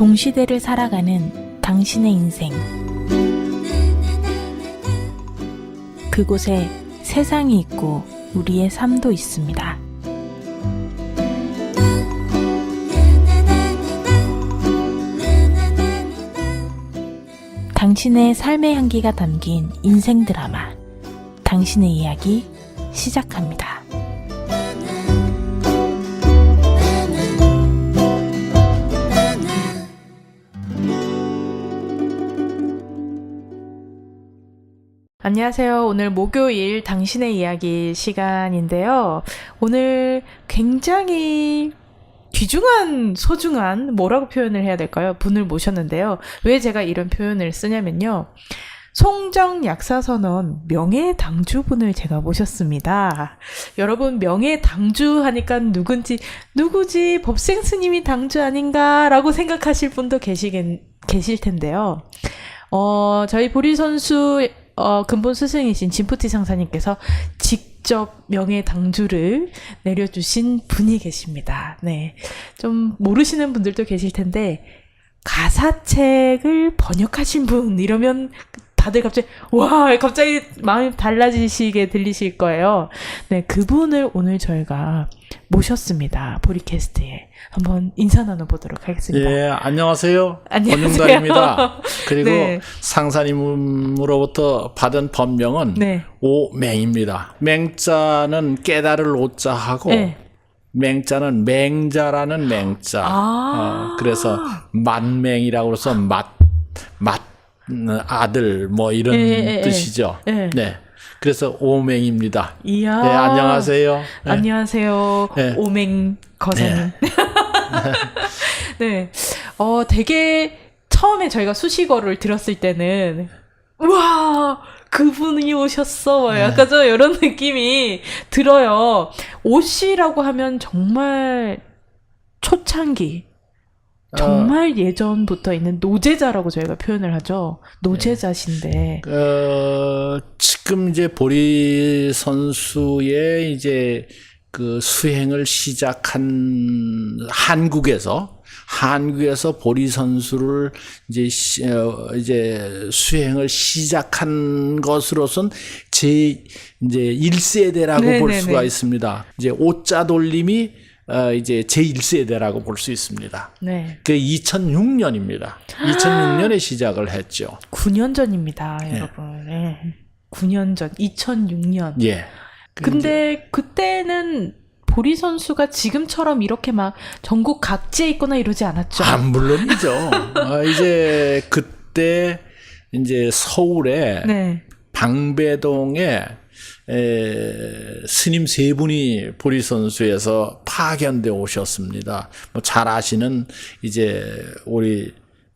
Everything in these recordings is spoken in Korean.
동시대를 살아가는 당신의 인생. 그곳에 세상이 있고 우리의 삶도 있습니다. 당신의 삶의 향기가 담긴 인생 드라마, 당신의 이야기 시작합니다. 안녕하세요. 오늘 목요일 당신의 이야기 시간인데요. 오늘 굉장히 귀중한, 소중한, 뭐라고 표현을 해야 될까요? 분을 모셨는데요. 왜 제가 이런 표현을 쓰냐면요. 송정 약사선언 명예당주분을 제가 모셨습니다. 여러분, 명예당주 하니까 누구지? 법생 스님이 당주 아닌가라고 생각하실 분도 계실 텐데요. 저희 보리 선수 근본 스승이신 진푸티 상사님께서 직접 명예당주를 내려주신 분이 계십니다. 네. 좀 모르시는 분들도 계실 텐데, 가사책을 번역하신 분, 이러면 다들 갑자기 마음이 달라지시게 들리실 거예요. 네. 그분을 오늘 저희가 모셨습니다. 보리캐스트에. 한번 인사 나눠보도록 하겠습니다. 예, 안녕하세요. 안녕하세요. 권용달입니다. 그리고 네. 상사님으로부터 받은 법명은 네. 오맹입니다. 맹자는 깨달을 오자하고 네. 맹자는 맹자라는 맹자. 그래서 만맹이라고 해서 아들 뭐 이런 뜻이죠. 네. 그래서 오맹입니다. 이야. 네, 안녕하세요. 네. 안녕하세요. 네. 오맹 거사님. 네. 네. 되게 처음에 저희가 수식어를 들었을 때는 우와, 그분이 오셨어. 약간 좀 이런 느낌이 들어요. 오씨라고 하면 정말 초창기, 정말 예전부터 있는 노제자라고 저희가 표현을 하죠. 노제자신데. 지금 이제 보리 선수의 이제 그 수행을 시작한 한국에서 보리 선수를 이제 수행을 시작한 것으로선 이제 1세대라고 볼 수가 있습니다. 이제 오자 돌림이 이제 제1세대라고 볼 수 있습니다. 네. 그 2006년입니다. 2006년에 시작을 했죠. 9년 전입니다, 여러분. 네. 9년 전, 2006년. 예. 근데 그때는 보리 선수가 지금처럼 이렇게 막 전국 각지에 있거나 이러지 않았죠? 물론이죠. 이제 그때 이제 서울에 네. 방배동에 스님 세 분이 보리 선수에서 파견돼 오셨습니다. 뭐 잘 아시는 이제 우리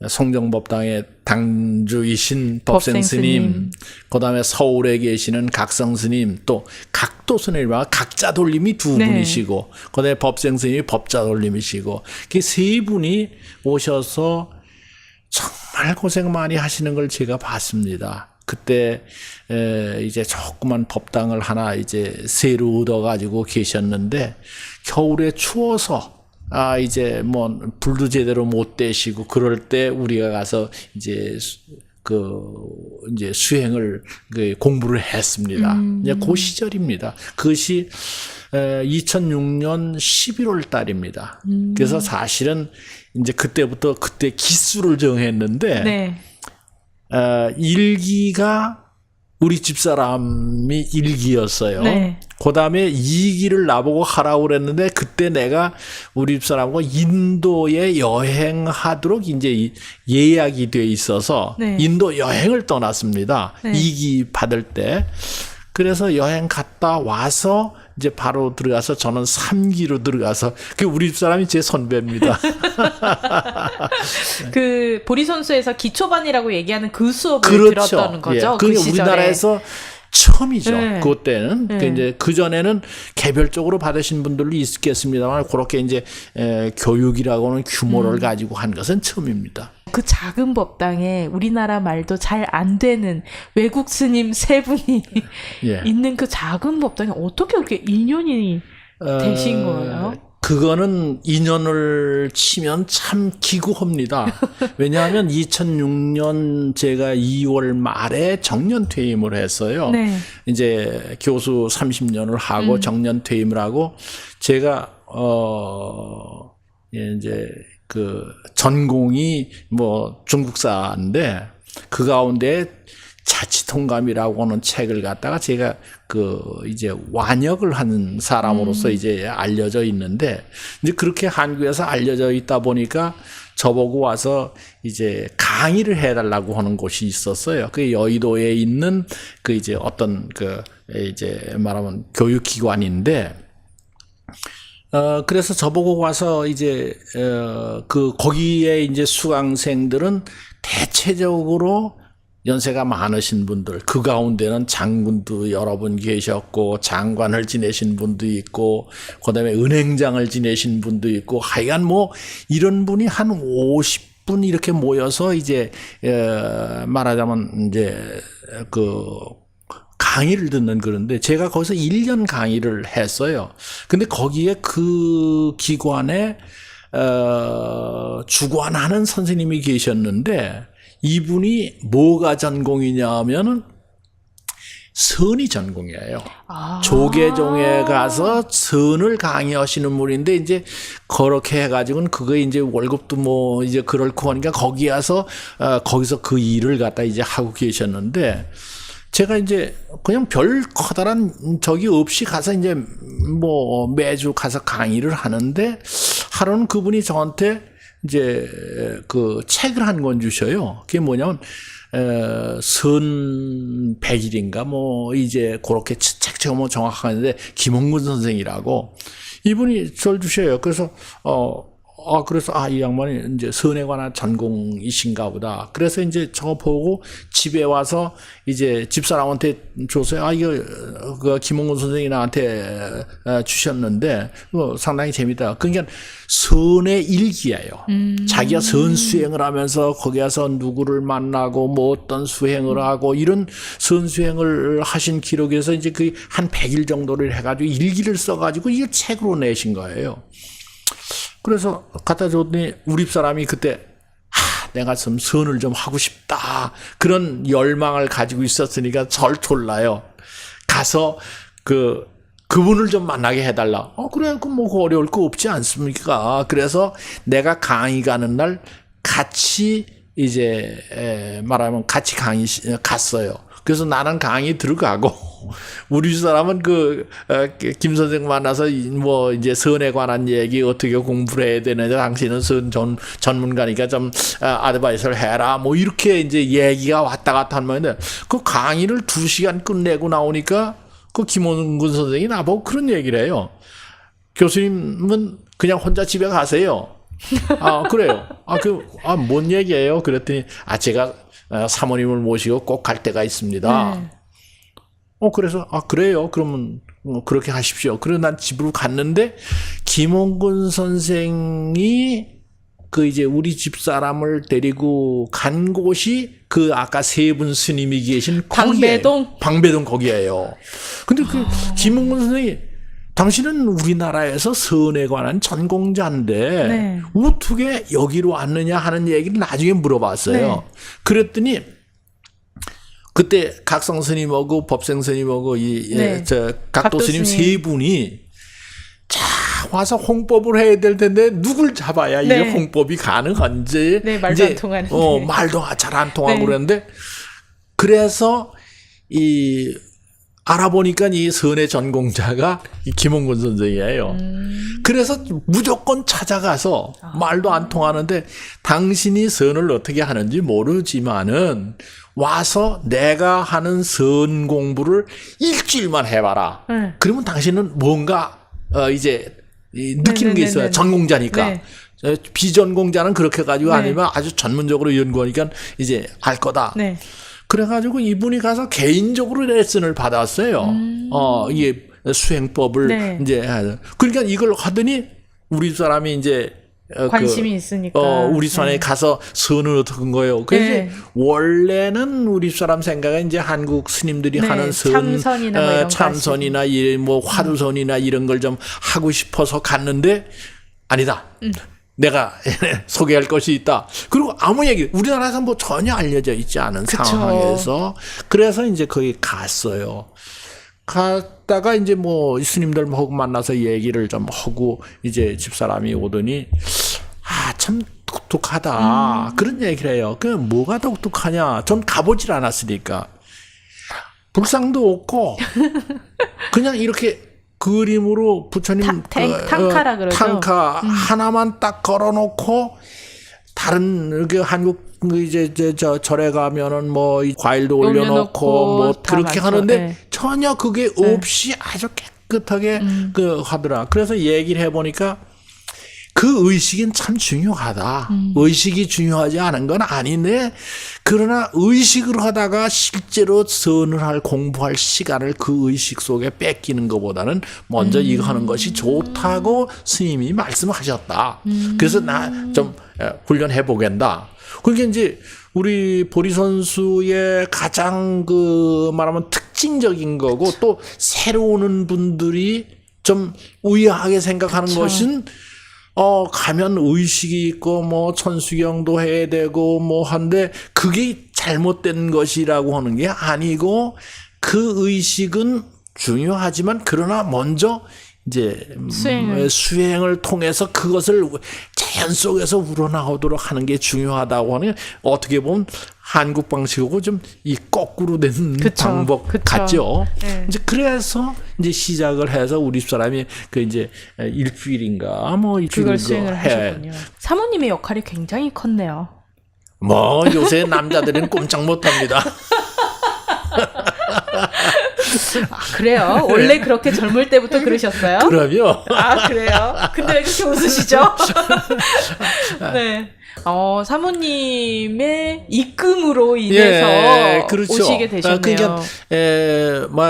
송정법당의 당주이신 법생 스님, 그다음에 서울에 계시는 각성 스님, 또 각도 스님과 각자 돌림이 두 분이시고, 그다음에 법생 스님이 법자 돌림이시고, 그 세 분이 오셔서 정말 고생 많이 하시는 걸 제가 봤습니다. 그때 이제 조그만 법당을 하나 이제 새로 얻어가지고 계셨는데, 겨울에 추워서 이제 뭐 불도 제대로 못 떼시고 그럴 때 우리가 가서 이제 이제 수행을 공부를 했습니다. 이제 그 시절입니다. 그것이 2006년 11월 달입니다. 그래서 사실은 이제 그때부터 그때 기수를 정했는데 네. 일기가 우리 집사람이 일기였어요. 네. 그 다음에 2기를 나보고 하라고 그랬는데, 그때 내가 우리 집사람과 인도에 여행하도록 이제 예약이 돼 있어서 인도 여행을 떠났습니다. 2기 받을 때. 그래서 여행 갔다 와서 이제 바로 들어가서 저는 3기로 들어가서, 우리 집사람이 제 선배입니다. 그 보리 선수에서 기초반이라고 얘기하는 그 수업을 들었다는 거죠. 예. 그 시절에. 우리나라에서 처음이죠. 그때는. 이제 그전에는 개별적으로 받으신 분들도 있겠습니다만, 그렇게 이제 교육이라고는 규모를 가지고 한 것은 처음입니다. 그 작은 법당에 우리나라 말도 잘 안 되는 외국 스님 세 분이 있는 그 작은 법당에 어떻게 그렇게 인연이 되신 거예요? 그거는 인연을 치면 참 기구합니다. 왜냐하면 2006년 제가 2월 말에 정년 퇴임을 했어요. 네. 이제 교수 30년을 하고 정년 퇴임을 하고 제가 이제 그 전공이 뭐 중국사인데 그 가운데 자치통감이라고 하는 책을 갖다가 제가 그 이제 완역을 하는 사람으로서 이제 알려져 있는데 이제 그렇게 한국에서 알려져 있다 보니까 저보고 와서 이제 강의를 해달라고 하는 곳이 있었어요. 그 여의도에 있는 그 이제 어떤 그 이제 말하면 교육기관인데 그래서 저보고 와서 이제 그 거기에 이제 수강생들은 대체적으로 연세가 많으신 분들, 그 가운데는 장군도 여러 분 계셨고, 장관을 지내신 분도 있고, 그 다음에 은행장을 지내신 분도 있고, 하여간 뭐, 이런 분이 한 50분 이렇게 모여서 이제, 말하자면 이제, 그, 강의를 듣는 그런데 제가 거기서 1년 강의를 했어요. 근데 거기에 그 기관에, 주관하는 선생님이 계셨는데, 이분이 뭐가 전공이냐 하면은 선이 전공이에요. 조계종에 가서 선을 강의하시는 분인데 이제 그렇게 해가지고는 그거 이제 월급도 뭐 이제 그렇고 하니까 거기 가서 거기서 그 일을 갖다 이제 하고 계셨는데 제가 이제 그냥 별 커다란 적이 없이 가서 이제 뭐 매주 가서 강의를 하는데 하루는 그분이 저한테 이제 그 책을 한 권 주셔요. 그게 뭐냐면 선 100일인가 뭐 이제 그렇게 책 제가 뭐 정확하는데 김홍근 선생이라고 이분이 저를 주셔요. 그래서 그래서 이 양반이 이제 선에 관한 전공이신가 보다. 그래서 이제 저거 보고 집에 와서 이제 집사람한테 줬어요. 이거 그 김홍근 선생이 나한테 주셨는데 상당히 재밌다. 그러니까 선의 일기예요. 자기가 선 수행을 하면서 거기 가서 누구를 만나고 뭐 어떤 수행을 하고 이런 선 수행을 하신 기록에서 이제 그 한 100일 정도를 해가지고 일기를 써가지고 이걸 책으로 내신 거예요. 그래서 갖다 줬더니 우리 집사람이 그때 내가 좀 선을 좀 하고 싶다 그런 열망을 가지고 있었으니까 절 졸라요. 가서 그분을 좀 만나게 해달라. 그래 그 뭐 어려울 거 없지 않습니까? 그래서 내가 강의 가는 날 같이 이제 말하면 같이 강의 갔어요. 그래서 나는 강의 들어가고 우리 사람은 김 선생 만나서 뭐 이제 선에 관한 얘기 어떻게 공부를 해야 되느냐 당신은 선 전문가니까 좀 아드바이스를 해라 뭐 이렇게 이제 얘기가 왔다 갔다 하는 건데 그 강의를 2시간 끝내고 나오니까 그 김홍근 선생이 나보고 그런 얘기를 해요. 교수님은 그냥 혼자 집에 가세요. 그래요. 뭔 얘기예요? 그랬더니 제가 사모님을 모시고 꼭 갈 때가 있습니다. 그래서 그래요. 그러면 그렇게 하십시오. 그래서 난 집으로 갔는데 김홍근 선생이 그 이제 우리 집 사람을 데리고 간 곳이 그 아까 세 분 스님이 계신 방배동? 방배동 거기예요. 근데 그 김홍근 선생이 당신은 우리나라에서 선에 관한 전공자인데 네. 어떻게 여기로 왔느냐 하는 얘기를 나중에 물어봤어요. 네. 그랬더니 그때 각성 스님하고 법생 스님하고 각도 스님 세 분이 와서 홍법을 해야 될 텐데 누굴 잡아야 이게 홍법이 가능한지 말도 안 통하는데 말도 잘 안 통하고 그랬는데 그래서 알아보니까 이 선의 전공자가 이 김홍근 선생이에요. 그래서 무조건 찾아가서 말도 안 통하는데 당신이 선을 어떻게 하는지 모르지만은 와서 내가 하는 선 공부를 일주일만 해봐라. 그러면 당신은 뭔가 이제 느끼는 게 있어요. 전공자니까. 비전공자는 그렇게 가지고 아니면 아주 전문적으로 연구하니까 이제 알 거다. 그래가지고 이분이 가서 개인적으로 레슨을 받았어요. 이게 수행법을 이제 그러니까 이걸 하더니 우리 사람이 이제 관심이 있으니까. 우리 사람이 가서 선을 얻은 거예요. 그래서 네. 원래는 우리 사람 생각은 이제 한국 스님들이 네, 하는 선, 참선이나 뭐 이런 거 참선이나 뭐 화두선이나 이런 걸 좀 하고 싶어서 갔는데 아니다. 내가 소개할 것이 있다. 그리고 아무 얘기, 우리나라에서 뭐 전혀 알려져 있지 않은 그쵸. 상황에서 그래서 이제 거기 갔어요. 갔다가 이제 뭐 스님들하고 만나서 얘기를 좀 하고 이제 집사람이 오더니 참 독특하다. 그런 얘기를 해요. 그 뭐가 독특하냐. 전 가보질 않았으니까. 불상도 없고 그냥 이렇게 그림으로 부처님 탕카라 그러죠. 탕카 하나만 딱 걸어놓고 다른 그 한국 이제 저 절에 가면은 뭐 과일도 올려놓고 뭐 다 그렇게 많죠. 하는데 네. 전혀 그게 없이 아주 깨끗하게 그 하더라. 그래서 얘기를 해보니까 그 의식은 참 중요하다. 의식이 중요하지 않은 건 아닌데 그러나 의식을 하다가 실제로 선을 할 공부할 시간을 그 의식 속에 뺏기는 것보다는 먼저 이거 하는 것이 좋다고 스님이 말씀하셨다. 그래서 나 좀 훈련해 보겠다. 그게 이제 우리 보리 선수의 가장 그 말하면 특징적인 거고 또 새로 오는 분들이 좀 의아하게 생각하는 그쵸. 것은 가면 의식이 있고 뭐 천수경도 해야 되고 뭐 한데 그게 잘못된 것이라고 하는 게 아니고 그 의식은 중요하지만 그러나 먼저 이제 수행을 통해서 그것을 자연 속에서 우러나오도록 하는 게 중요하다고 하는 게 어떻게 보면 한국 방식하고 좀 이 거꾸로 된 그쵸. 방법 그쵸. 같죠. 네. 이제 그래서 이제 시작을 해서 우리 사람이 그 이제 일주일인가 뭐 일주일 그걸 수행을 하셨군요. 사모님의 역할이 굉장히 컸네요. 뭐 요새 남자들은 꼼짝 못합니다. 아, 그래요? 원래 그렇게 젊을 때부터 그러셨어요? 그럼요. 아, 그래요? 근데 왜 그렇게 웃으시죠? 네. 사모님의 입금으로 인해서 그렇죠. 오시게 되셨네요. 그러니까 뭐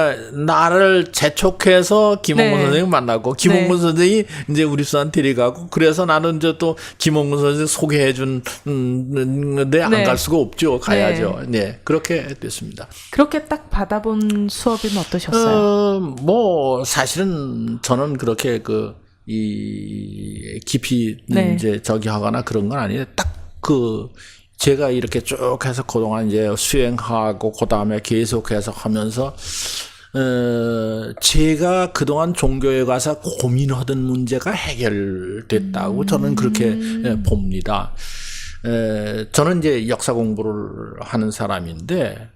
나를 재촉해서 김홍근 네. 선생님 만나고 김홍근 네. 선생이 이제 우리 수산 데려가고 그래서 나는 이제 또 김홍근 선생 소개해 준데 안 네. 갈 수가 없죠. 가야죠. 네. 그렇게 됐습니다. 그렇게 딱 받아본 수업은 어떠셨어요? 뭐 사실은 저는 그렇게 이 깊이 네. 이제 저기 하거나 그런 건 아닌데 딱 제가 이렇게 쭉 해서 그동안 이제 수행하고 그다음에 계속해서 하면서 제가 그동안 종교에 가서 고민하던 문제가 해결됐다고 저는 그렇게 봅니다. 저는 이제 역사 공부를 하는 사람인데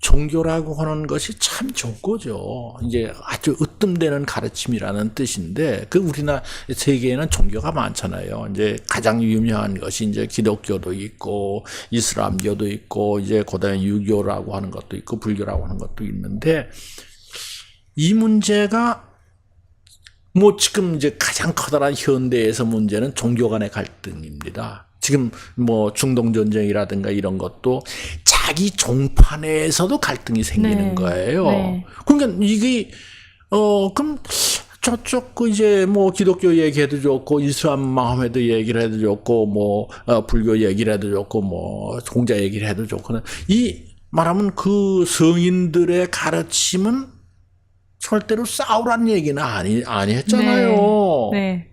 종교라고 하는 것이 참 좋은 거죠. 이제 아주 으뜸되는 가르침이라는 뜻인데, 우리나라 세계에는 종교가 많잖아요. 이제 가장 유명한 것이 이제 기독교도 있고, 이슬람교도 있고, 이제 그다음에 유교라고 하는 것도 있고, 불교라고 하는 것도 있는데, 이 문제가 뭐 지금 이제 가장 커다란 현대에서 문제는 종교 간의 갈등입니다. 지금 뭐 중동 전쟁이라든가 이런 것도 자기 종파 내에서도 갈등이 생기는 네. 거예요. 네. 그러니까 이게 그럼 저쪽 이제 뭐 기독교 얘기해도 좋고 이슬람 마음에도 얘기를 해도 좋고 뭐 불교 얘기를 해도 좋고 뭐 공자 얘기를 해도 좋고 이 말하면 그 성인들의 가르침은 절대로 싸우란 얘기는 아니 했잖아요. 네.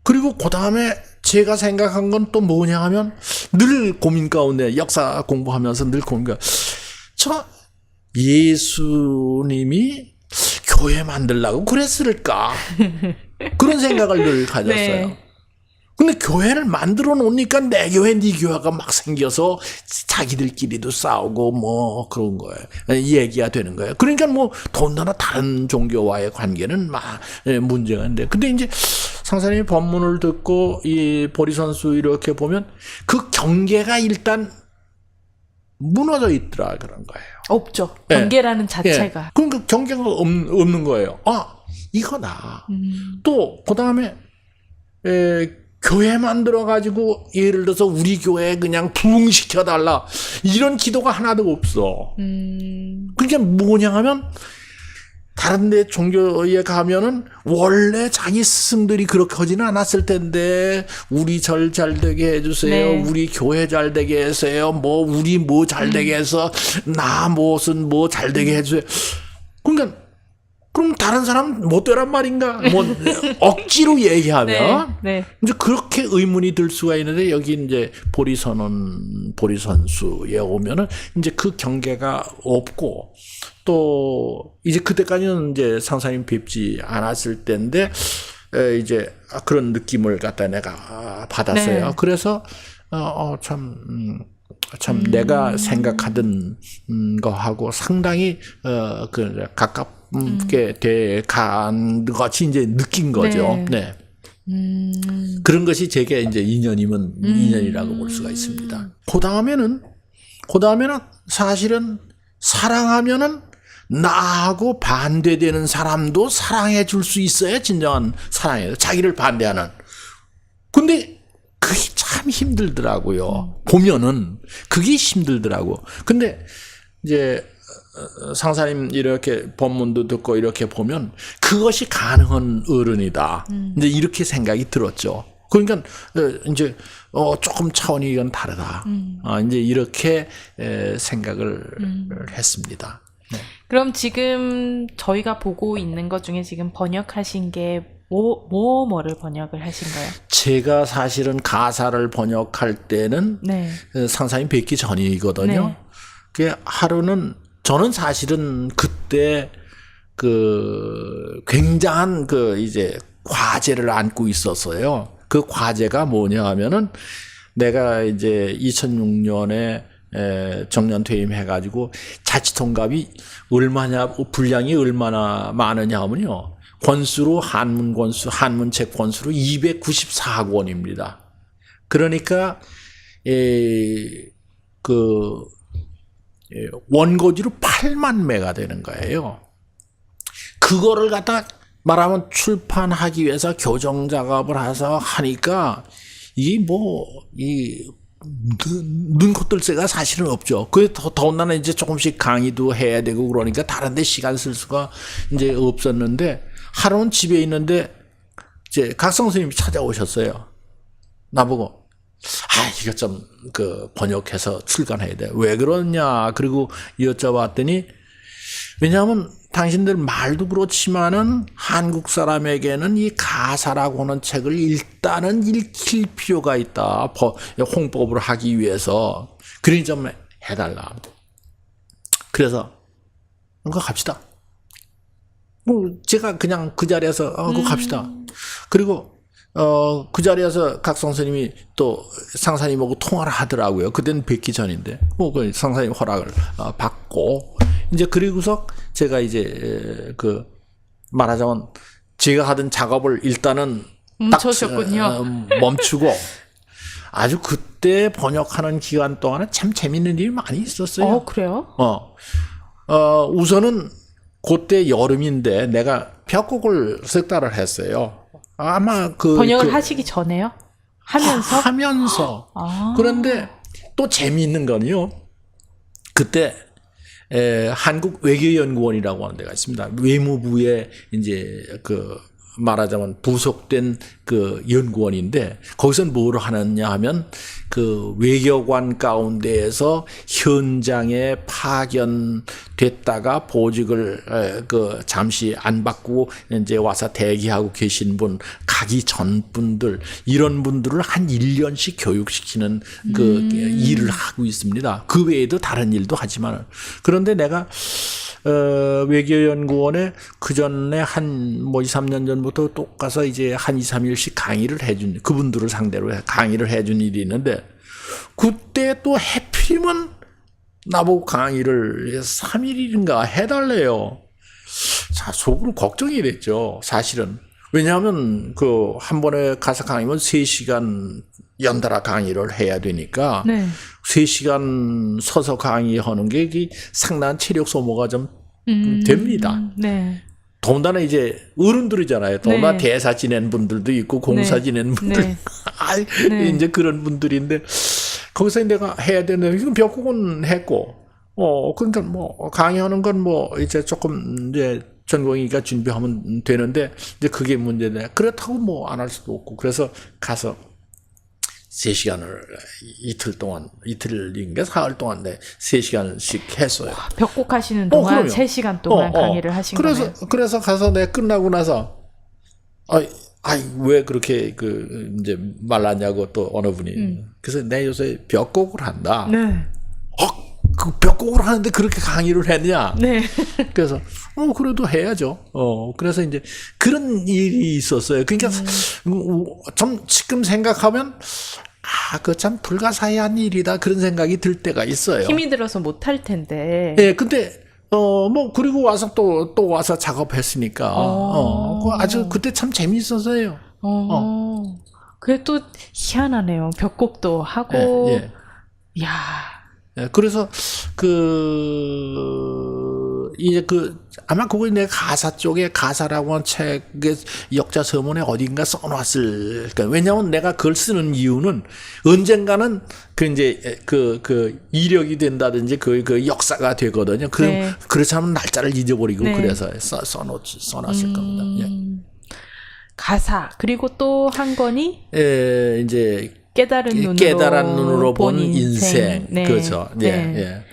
그리고 그 다음에 제가 생각한 건 또 뭐냐 하면 늘 고민 가운데 역사 공부하면서 늘 고민 가운데 저 예수님이 교회 만들라고 그랬을까? 그런 생각을 늘 가졌어요. 네. 근데 교회를 만들어 놓으니까 내 교회, 네 교회가 막 생겨서 자기들끼리도 싸우고 뭐 그런 거예요. 얘기가 되는 거예요. 그러니까 뭐 더군다나 다른 종교와의 관계는 막 문제가 있는데. 근데 이제 상사님이 법문을 듣고 이 보리 선수 이렇게 보면 그 경계가 일단 무너져 있더라 그런 거예요. 없죠. 경계라는 자체가. 예. 그러니까 경계가 없는 거예요. 이거다. 또 그다음에 교회 만들어가지고 예를 들어서 우리 교회에 그냥 부흥시켜달라 이런 기도가 하나도 없어. 그게 뭐냐 하면 다른 데 종교에 가면은 원래 자기 스승들이 그렇게 하지는 않았을 텐데 우리 절 잘 되게 해주세요. 네. 우리 교회 잘 되게 해주세요. 뭐 우리 뭐 잘 되게 해서 나 무슨 뭐 잘 되게 해주세요. 그러니까 그럼 다른 사람 못 되란 말인가? 뭐 억지로 얘기하면 네. 이제 그렇게 의문이 들 수가 있는데 여기 이제 보리선수에 오면은 이제 그 경계가 없고 또 이제 그때까지는 이제 상사님 뵙지 않았을 때인데 이제 그런 느낌을 갖다 내가 받았어요. 네. 그래서 참 내가 생각하던 거하고 상당히 그 가깝게 돼 간 것이 이제 느낀 거죠. 네. 그런 것이 제게 이제 인연이라고 볼 수가 있습니다. 그 다음에는 사실은 사랑하면은 나하고 반대되는 사람도 사랑해 줄 수 있어야 진정한 사랑이에요. 자기를 반대하는. 근데 그게 참 힘들더라고요. 보면은 그게 힘들더라고. 근데 이제 상사님 이렇게 법문도 듣고 이렇게 보면 그것이 가능한 어른이다. 이제 이렇게 생각이 들었죠. 그러니까 이제 조금 차원이 이건 다르다. 이제 이렇게 생각을 했습니다. 네. 그럼 지금 저희가 보고 있는 것 중에 지금 번역하신 게 뭐를 번역을 하신 거예요? 제가 사실은 가사를 번역할 때는 네. 상사님 뵙기 전이거든요. 네. 그 하루는 저는 사실은 그때 그 굉장한 그 이제 과제를 안고 있었어요. 그 과제가 뭐냐 하면은 내가 이제 2006년에 정년 퇴임해가지고 자치통갑이 분량이 얼마나 많으냐 하면요. 권수로 한문책 권수로 294권입니다. 그러니까 원고지로 8만 매가 되는 거예요. 그거를 갖다 말하면 출판하기 위해서 교정 작업을 해서 하니까 이게 눈코 뜰 새가 사실은 없죠. 그게 더군다나 이제 조금씩 강의도 해야 되고 그러니까 다른 데 시간 쓸 수가 이제 없었는데 하루는 집에 있는데 이제 각성 스님이 찾아오셨어요. 나보고 이거 좀 번역해서 출간해야 돼. 왜 그러냐? 그리고 여쭤봤더니 왜냐하면 당신들 말도 그렇지만은 한국 사람에게는 이 가사라고 하는 책을 일단은 읽힐 필요가 있다. 홍법을 하기 위해서. 그러니 좀 해달라. 그래서 그거 갑시다. 제가 그냥 그 자리에서 그거 갑시다. 그리고 그 자리에서 각성 스님이 또 상사님하고 통화를 하더라고요. 그때는 뵙기 전인데, 그 상사님 허락을 받고, 이제 그리고서 제가 이제 말하자면 제가 하던 작업을 일단은 멈추셨군요. 멈추고 아주 그때 번역하는 기간 동안에 참 재밌는 일이 많이 있었어요. 그래요? 우선은 그때 여름인데 내가 벽곡을 석 달을 했어요. 아마 번역을 하시기 전에요? 하면서? 그런데 또 재미있는 건요. 그때 한국외교연구원이라고 하는 데가 있습니다. 외무부에 이제 말하자면 부속된 연구원인데 거기서는 뭘 하느냐 하면 외교관 가운데에서 현장에 파견됐다가 보직을 잠시 안 받고 이제 와서 대기하고 계신 분, 가기 전 분들, 이런 분들을 한 1년씩 교육시키는 일을 하고 있습니다. 그 외에도 다른 일도 하지만. 그런데 내가 외교연구원에 그 전에 한 2, 3년 전부터 또 가서 이제 한 2, 3일씩 강의를 해준, 그분들을 상대로 강의를 해준 일이 있는데, 그때 또 해필이면 나보고 강의를 3일인가 해달래요. 자, 속으로 걱정이 됐죠, 사실은. 왜냐하면 한 번에 가서 강의면 3시간 연달아 강의를 해야 되니까, 네. 3시간 서서 강의하는 게 상당한 체력 소모가 좀 됩니다. 네. 더군다나 이제 어른들이잖아요. 더군다나 네. 대사 지낸 분들도 있고 공사 지낸 분들. 네. 네. 이제 그런 분들인데 거기서 내가 해야 되는데 이건 벽곡은 했고 그러니까 강의하는 건 이제 조금 이제 전공이니까 준비하면 되는데 이제 그게 문제네. 그렇다고 뭐 안 할 수도 없고 그래서 가서 3시간을 이틀인가 사흘 동안 3시간씩 했어요. 벽곡 하시는 동안 그럼요. 3시간 동안 강의를 하신 거네요. 그래서 가서 내가 끝나고 나서 왜 그렇게 이제 말랐냐고 또 어느 분이. 그래서 내 요새 벽곡을 한다. 네. 그 벽곡을 하는데 그렇게 강의를 했냐? 네. 그래서 그래도 해야죠. 그래서 이제 그런 일이 있었어요. 그러니까 좀 지금 생각하면 그거 참 불가사의한 일이다 그런 생각이 들 때가 있어요. 힘이 들어서 못 할 텐데. 예, 근데 뭐 그리고 와서 또 와서 작업했으니까 아주 그때 참 재미있었어요. 그게 또 희한하네요. 벽곡도 하고. 예. 이야. 예, 그래서 이제 아마 그거 내 가사 쪽에 가사라고 한 책의 역자 서문에 어딘가 써놨을 거예요. 왜냐하면 내가 그걸 쓰는 이유는 언젠가는 이제 이력이 된다든지 그 역사가 되거든요. 그럼 네. 그렇지 않으면 날짜를 잊어버리고 네. 그래서 써놨을 겁니다. 예. 가사 그리고 또 한 권이 이제 깨달은 눈으로 본 인생. 네. 그렇죠. 네.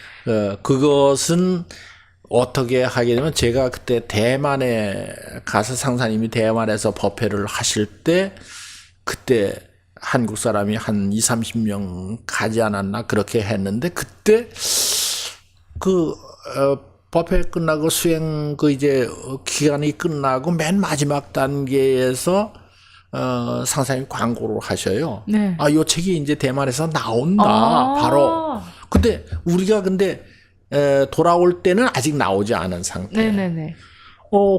그것은 어떻게 하게 되면 제가 그때 대만에 가서 상사님이 대만에서 법회를 하실 때 그때 한국 사람이 한 20-30명 가지 않았나 그렇게 했는데 그때 법회 끝나고 수행 이제 기간이 끝나고 맨 마지막 단계에서 상사님이 광고를 하셔요. 네. 요 책이 이제 대만에서 나온다. 바로. 근데 우리가 돌아올 때는 아직 나오지 않은 상태. 네네네.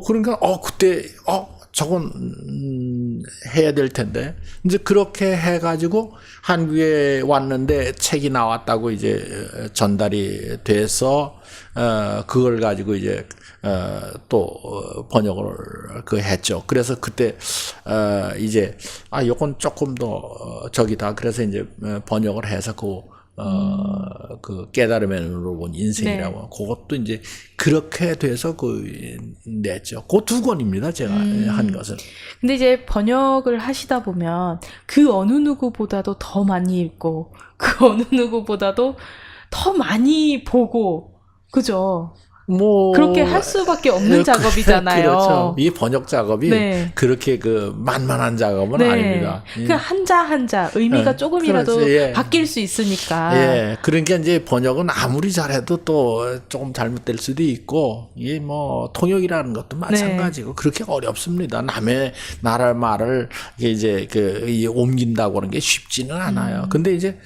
그러니까 그때 저건 해야 될 텐데. 이제 그렇게 해가지고 한국에 왔는데 책이 나왔다고 이제 전달이 돼서 그걸 가지고 이제 또 번역을 했죠. 그래서 그때 이제 요건 조금 더 저기다. 그래서 이제 번역을 해서 그 깨달음의 눈으로 본 인생이라고. 네. 그것도 이제 그렇게 돼서 냈죠. 그 2권입니다. 제가 한 것은. 근데 이제 번역을 하시다 보면 그 어느 누구보다도 더 많이 읽고 그 어느 누구보다도 더 많이 보고 그죠? 그렇게 할 수밖에 없는 작업이잖아요. 그렇죠. 이 번역 작업이 네. 그렇게 만만한 작업은 네. 아닙니다. 그 한자 의미가 조금이라도 그렇지, 바뀔 수 있으니까. 예. 그러니까 이제 번역은 아무리 잘해도 또 조금 잘못될 수도 있고 이게 뭐 통역이라는 것도 마찬가지고. 네. 그렇게 어렵습니다. 남의 나라 말을 이제 옮긴다고 하는 게 쉽지는 않아요. 근데 이제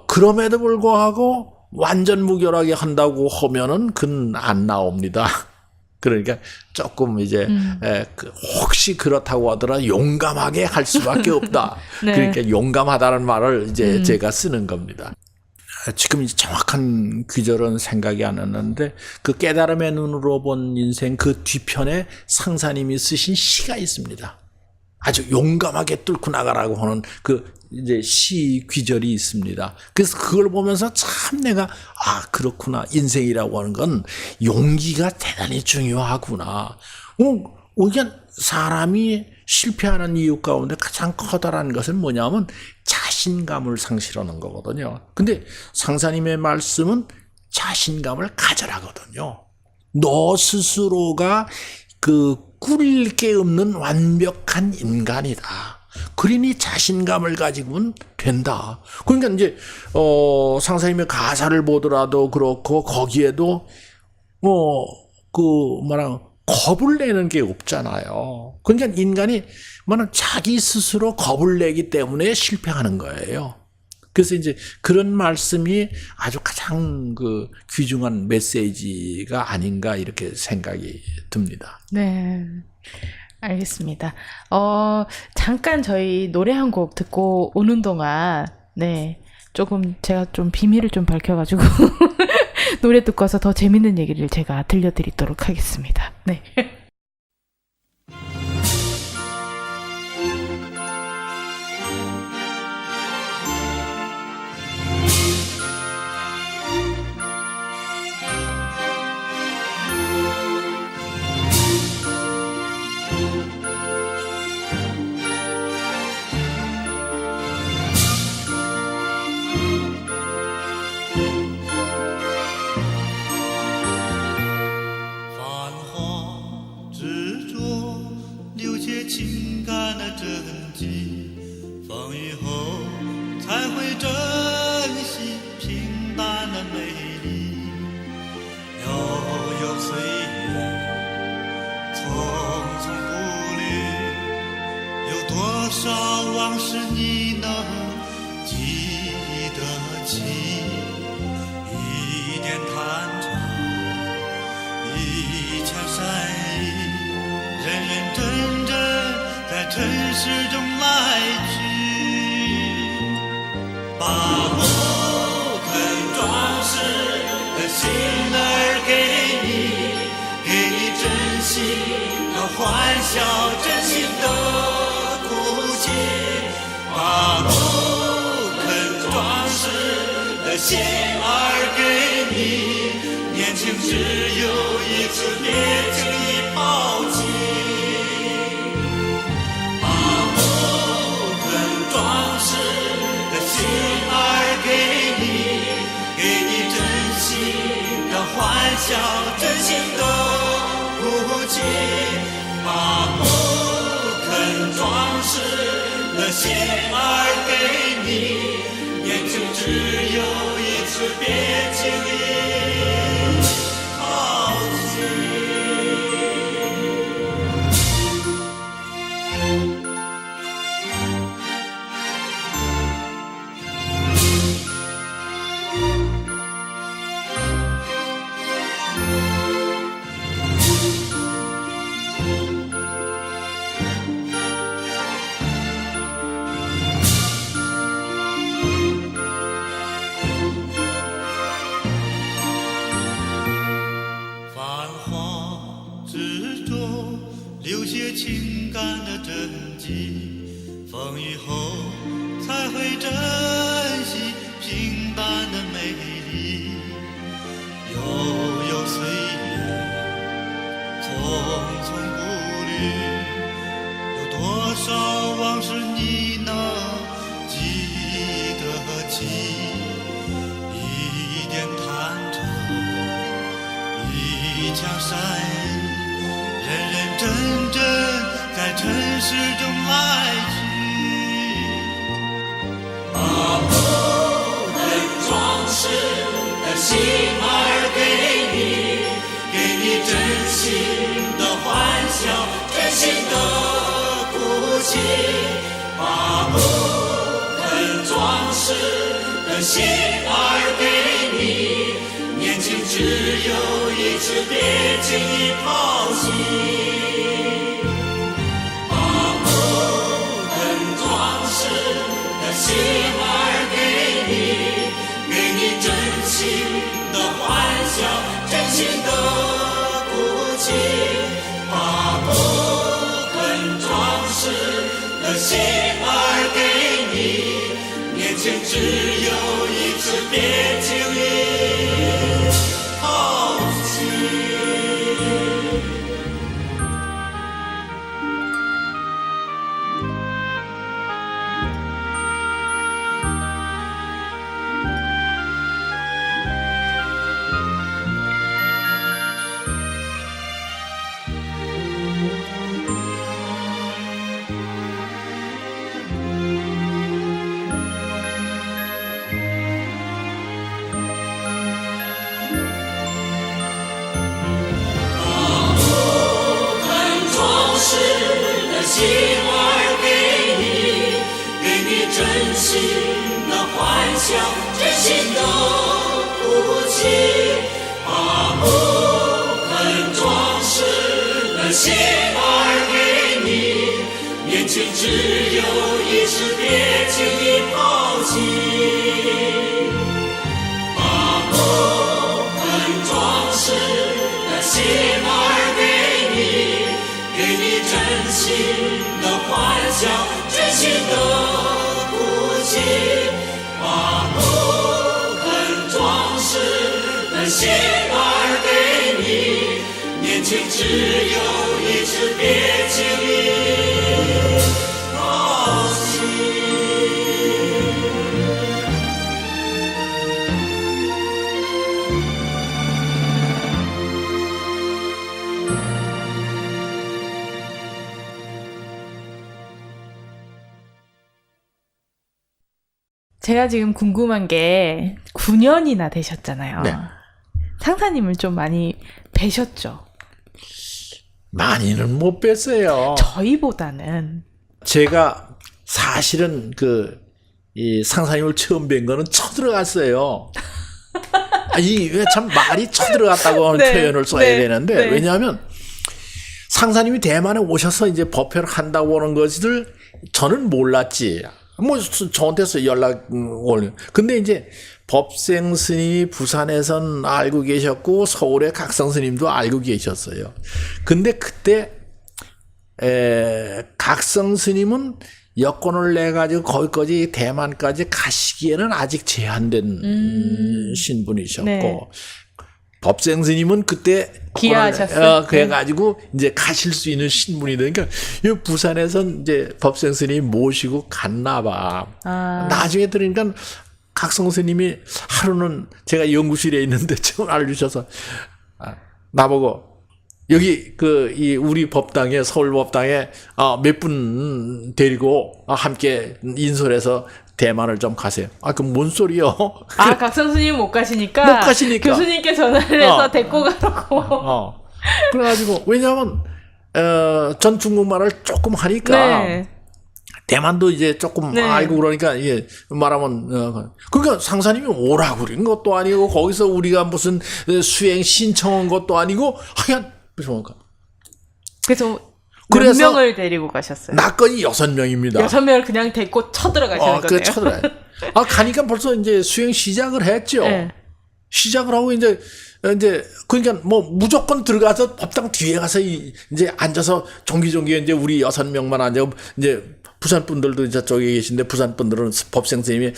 그럼에도 불구하고 완전 무결하게 한다고 하면은 그건 안 나옵니다. 그러니까 조금 이제 혹시 그렇다고 하더라도 용감하게 할 수밖에 없다. 네. 그러니까 용감하다는 말을 이제 제가 쓰는 겁니다. 지금 이제 정확한 귀절은 생각이 안 나는데 그 깨달음의 눈으로 본 인생 그 뒤편에 상사님이 쓰신 시가 있습니다. 아주 용감하게 뚫고 나가라고 하는 이제 시 귀절이 있습니다. 그래서 그걸 보면서 참 내가 그렇구나. 인생이라고 하는 건 용기가 대단히 중요하구나. 그러니까 사람이 실패하는 이유 가운데 가장 커다란 것은 뭐냐면 자신감을 상실하는 거거든요. 근데 상사님의 말씀은 자신감을 가져라거든요. 너 스스로가 꿀릴 게 없는 완벽한 인간이다. 그러니 자신감을 가지고는 된다. 그러니까 이제 상사님의 가사를 보더라도 그렇고 거기에도 겁을 내는 게 없잖아요. 그러니까 인간이 자기 스스로 겁을 내기 때문에 실패하는 거예요. 그래서 이제 그런 말씀이 아주 가장 귀중한 메시지가 아닌가 이렇게 생각이 듭니다. 네. 알겠습니다. 잠깐 저희 노래 한 곡 듣고 오는 동안, 네. 조금 제가 좀 비밀을 좀 밝혀가지고, 노래 듣고 와서 더 재밌는 얘기를 제가 들려드리도록 하겠습니다. 네. 情感的真迹，风雨后才会珍惜平淡的美丽。悠悠岁月匆匆步履，有多少往事你能记得起？一点弹唱，一腔善意，认认真真在尘世中来去，把不肯装饰的心儿给你，给你真心的欢笑，真心的哭泣，把不肯装饰的心儿给你，年轻只有一次，别轻易抛弃。把不肯装饰的心儿给你，给你真心的欢笑，真心的哭泣。把不肯装饰的心儿给你，年轻只有一次，别轻易抛弃。繁华之中留些情感的真迹，风雨后才会珍惜平淡的美丽。悠悠岁月匆匆步履，有多少往事你能记得起？一点弹唱，一腔善意，认认真真在尘世中来去。把不肯装饰的心儿给你，给你真心的欢笑，真心的哭泣。把不肯装饰的心儿给你，年轻只有一次，别轻易抛弃。把不肯装饰的心儿给你，给你真心的欢笑，真心的哭泣。把不肯装饰的心儿给你，年轻只有一次，别轻易抛弃。心儿给你，给你真心的欢笑，真心的哭泣。把不肯装饰的心儿给你，年轻只有一次，别轻易抛弃。把不肯装饰的心儿给你，给你真心的欢笑，真心的哭泣。把不肯装饰的心儿给你，年轻只有一次，别轻易抛弃。 제가 지금 궁금한 게 9년이나 되셨잖아요. 네. 상사님을 좀 많이 뵈셨죠? 많이는 못 뵀어요. 저희보다는. 제가 사실은 이 상사님을 처음 뵌 거는 쳐들어갔어요. 이게 참 말이 쳐들어갔다고 하는 네, 표현을 써야 네, 되는데, 네. 왜냐하면 상사님이 대만에 오셔서 이제 법회를 한다고 하는 것을 저는 몰랐지. 뭐 저한테서 연락 올. 근데 이제 법생 스님이 부산에선 알고 계셨고 서울의 각성 스님도 알고 계셨어요. 근데 그때 각성 스님은 여권을 내 가지고 거기까지 대만까지 가시기에는 아직 제한된 신분이셨고, 네. 법생 스님은 그때 귀화하셨어요. 그래가지고 이제 가실 수 있는 신분이 되니까 이 부산에선 이제 법생 스님 모시고 갔나 봐. 나중에 들으니까 각성 스님이 하루는 제가 연구실에 있는데 처음 알려주셔서 나보고 여기 이 우리 법당에 서울 법당에 몇 분 데리고 함께 인솔해서 대만을 좀 가세요. 그럼 뭔 소리요? 각성스님 못 가시니까. 못 가시니까. 교수님께 전화를 해서 데리고 가라고. 그래가지고 왜냐하면 전 중국말을 조금 하니까 네. 대만도 이제 조금 네. 알고 그러니까 이게 말하면 그러니까 상사님이 오라고 그런 것도 아니고 거기서 우리가 무슨 수행 신청한 것도 아니고 하여간 그래서 몇 명을 데리고 가셨어요? 낙건이 6명입니다. 6명을 그냥 데리고 쳐들어가시는 거네요. 쳐들어요. 가니까 벌써 이제 수행 시작을 했죠. 네. 시작을 하고 이제 그러니까 뭐 무조건 들어가서 법당 뒤에 가서 이제 앉아서 종기종기 이제 우리 6명만 앉아 이제 부산 분들도 저쪽에 계신데 부산 분들은 법생 선생님이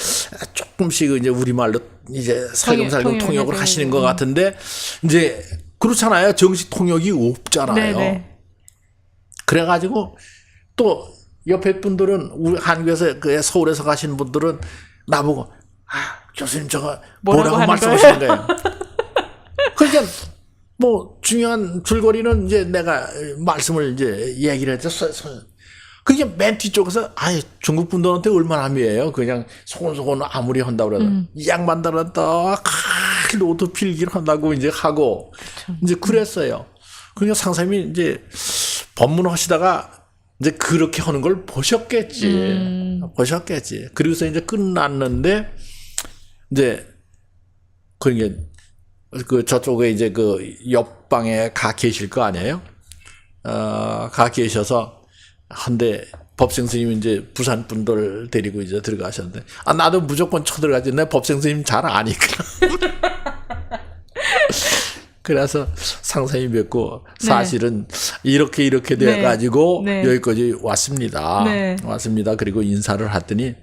조금씩 이제 우리말로 이제 살금살금 통역을 하시는 것 같은데 이제 그렇잖아요. 정식 통역이 없잖아요. 네네. 그래가지고 또 옆에 분들은 우리 한국에서 서울에서 가시는 분들은 나보고 교수님 저거 뭐라고 말씀하시는 거예요. 그러니까 뭐 중요한 줄거리는 이제 내가 말씀을 이제 얘기를 했죠. 그게 맨 뒤쪽에서 중국 분들한테 얼마나 미해요. 그냥 소곤소곤 아무리 한다고 그래도 이 양반들은 또 로드 필기를 한다고 이제 하고 그렇죠. 이제 그랬어요. 그러니까 상사님이 이제 법문하시다가 이제 그렇게 하는 걸 보셨겠지. 보셨겠지. 그리고서 이제 끝났는데 이제 그게 저쪽에 이제 옆방에 가 계실 거 아니에요? 가 계셔서 한데 법생 스님이 이제 부산 분들 데리고 이제 들어가셨는데 나도 무조건 쳐들어가지. 내 법생 스님 잘 아니까. 그래서 상사님 뵙고 사실은 이렇게 돼가지고 여기까지 왔습니다. 왔습니다. 그리고 인사를 했더니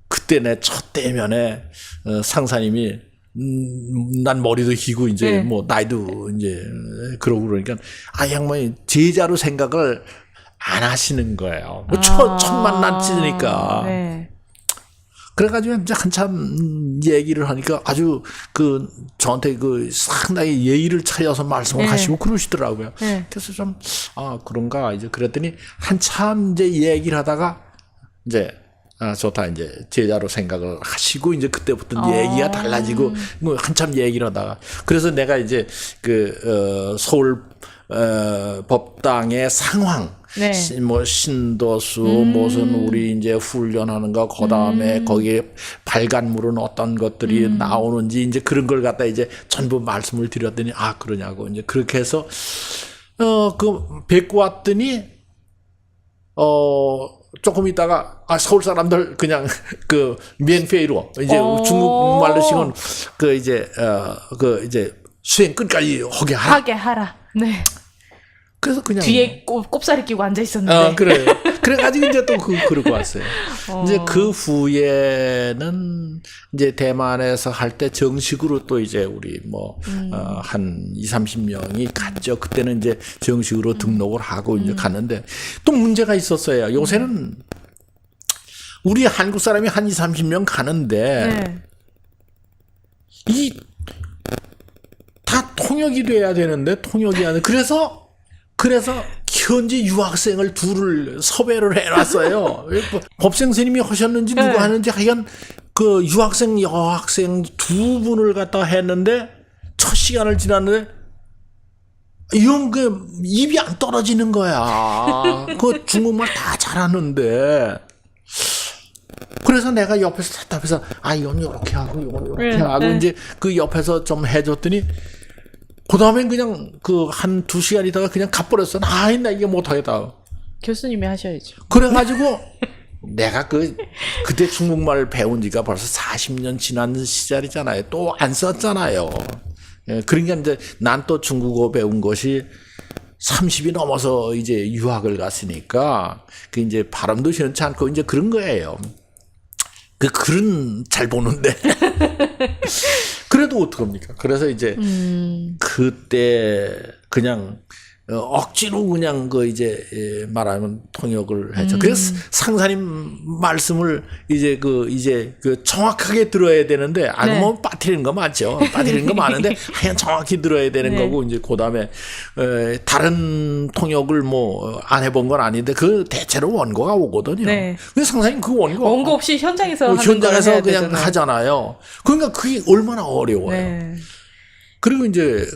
그때 내 첫 대면에 상사님이 난 머리도 기고 이제 뭐 나이도 이제 그러고 그러니까 양반이 제자로 생각을 안 하시는 거예요. 첫 만났으니까. 네. 그래가지고 이제 한참 얘기를 하니까 아주 저한테 상당히 예의를 차려서 말씀을 하시고 그러시더라고요. 그래서 좀 그런가 이제 그랬더니 한참 이제 얘기를 하다가 이제 좋다 이제 제자로 생각을 하시고 이제 그때부터 얘기가 달라지고 한참 얘기를 하다가 그래서 내가 이제 서울 법당의 상황 뭐 신도수 무슨 우리 이제 훈련하는 거 그다음에 거기에 발간물은 어떤 것들이 나오는지 이제 그런 걸 갖다 이제 전부 말씀을 드렸더니 그러냐고 이제 그렇게 해서 뵙고 왔더니 조금 있다가 서울 사람들 그냥 면페이로 이제 중국말로 시면 이제 수행 끝까지 하게 하라. 네. 그래서 그냥 뒤에 꼽사리 끼고 앉아 있었는데. 그래. 그래가지고 이제 또 그러고 왔어요. 이제 그 후에는 이제 대만에서 할 때 정식으로 또 이제 우리 한 20-30명이 갔죠. 그때는 이제 정식으로 등록을 하고 이제 갔는데 또 문제가 있었어요. 요새는 우리 한국 사람이 한 20-30명 가는데 다 통역이 돼야 되는데 통역이 안 돼. 그래서 현지 유학생을 둘을 섭외를 해놨어요. 법생 스님이 하셨는지 누가 네. 하는지 하여간 그 유학생 여학생 두 분을 갖다가 했는데 첫 시간을 지났는데 영 그 입이 안 떨어지는 거야. 그 중국말 다 잘하는데. 그래서 내가 옆에서 답답해서 이건 이렇게 하고 이건 이렇게 하고 이제 그 옆에서 좀 해줬더니 그 다음엔 그냥 그 한 2시간 있다가 그냥 가버렸어. 나 이게 못하겠다. 교수님이 하셔야죠. 그래가지고 내가 그때 중국말 배운 지가 벌써 40년 지난 시절이잖아요. 또 안 썼잖아요. 예, 그러니까 이제 난 또 중국어 배운 것이 30이 넘어서 이제 유학을 갔으니까 그 이제 발음도 시원치 않고 이제 그런 거예요. 그 글은 잘 보는데 그래도 어떡합니까? 그래서 이제 그때 그냥 억지로 그냥 이제 말하면 통역을 했죠. 그래서 상사님 말씀을 이제 정확하게 들어야 되는데 네. 뭐 빠뜨리는 거 맞죠. 빠뜨리는 거 많은데 하여간 정확히 들어야 되는 네. 거고 이제 그다음에 다른 통역을 뭐 안 해본 건 아닌데 그 대체로 원고가 오거든요. 네. 근데 상사님 그 원고 없이 현장에서 하는 현장에서 걸 해야 그냥 되잖아요. 하잖아요. 그러니까 그게 얼마나 어려워요. 네. 그리고 이제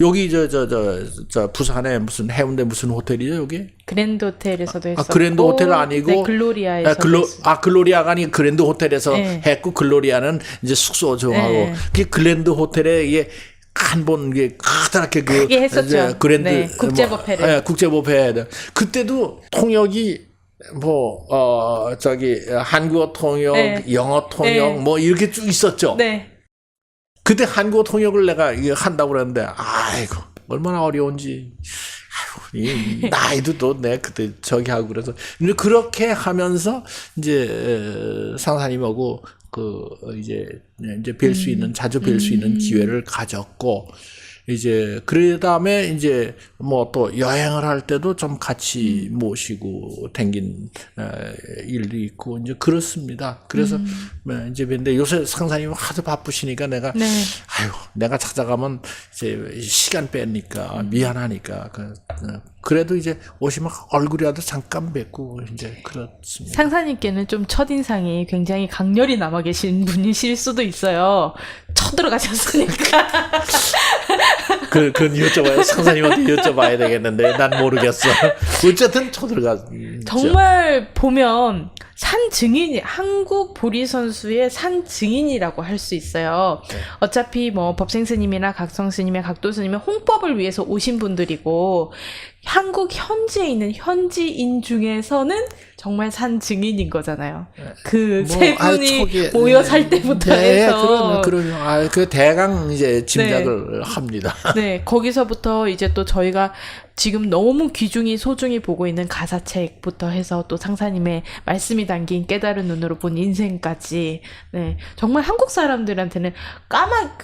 여기 저 부산에 무슨 해운대 무슨 호텔이죠 여기? 그랜드 호텔에서도 했었고 그랜드 호텔 아니고 네, 글로리아에서도 글로리아가 아니 그랜드 호텔에서 네. 했고 글로리아는 이제 숙소 정하고 네. 그 그랜드 호텔에 이게 한 번 이게 커다랗게 크게 했었죠. 이제 그랜드 네, 국제법회를. 국제법회 그때도 통역이 한국어 통역, 네. 영어 통역 네. 뭐 이렇게 쭉 있었죠. 네. 그때 한국어 통역을 내가 한다고 그랬는데, 아이고, 얼마나 어려운지. 아이고, 이 나이도 또 내가 그때 저기 하고 그래서. 근데 그렇게 하면서 이제 상사님하고 이제 뵐 수 있는, 자주 뵐 수 있는 기회를 가졌고, 이제 그 다음에 이제 뭐 또 여행을 할 때도 좀 같이 모시고 댕긴 일도 있고 이제 그렇습니다. 그래서 이제 근데 요새 상사님 하도 바쁘시니까 내가 네. 내가 찾아가면 이제 시간 빼니까 미안하니까 그래도 이제 오시면 얼굴이라도 잠깐 뵙고 이제 그렇습니다. 상사님께는 좀 첫인상이 굉장히 강렬히 남아 계신 분이실 수도 있어요. 쳐들어가셨으니까. 그건 여쭤봐요. 상사님한테 여쭤봐야 되겠는데 난 모르겠어. 어쨌든 쳐들어가. 정말 보면 산 증인이 한국 보리 선수의 산 증인이라고 할 수 있어요. 네. 어차피 뭐 법생 스님이나 각성 스님이나 각도 스님은 홍법을 위해서 오신 분들이고 한국 현지에 있는 현지인 중에서는 정말 산 증인인 거잖아요. 그 세 분이 모여 살 때부터 해서. 그러면 그 대강 이제 짐작을 합니다. 네, 거기서부터 이제 또 저희가 지금 너무 귀중히 소중히 보고 있는 가사책부터 해서 또 상사님의 말씀이 담긴 깨달은 눈으로 본 인생까지, 네, 정말 한국 사람들한테는 까막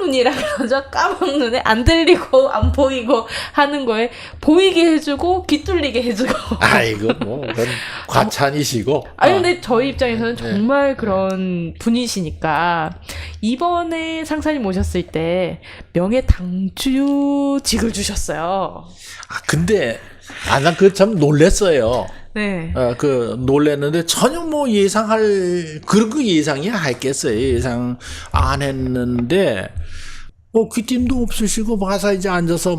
눈이라 그러죠. 까막 눈에 안 들리고 안 보이고 하는 거에 보이게 해주고 귀뚫리게 해주고. 아이고 뭐 그건 과찬이시고. 아니 근데 저희 입장에서는 정말 그런 분이시니까 이번에 상사님 오셨을 때 명예 당주직을 주셨어요. 근데 난 그 참 놀랬어요. 네. 놀랬는데 전혀 뭐 그런 거 예상이 했겠어요. 예상 안 했는데 귀띔도 없으시고 와서 이제 앉아서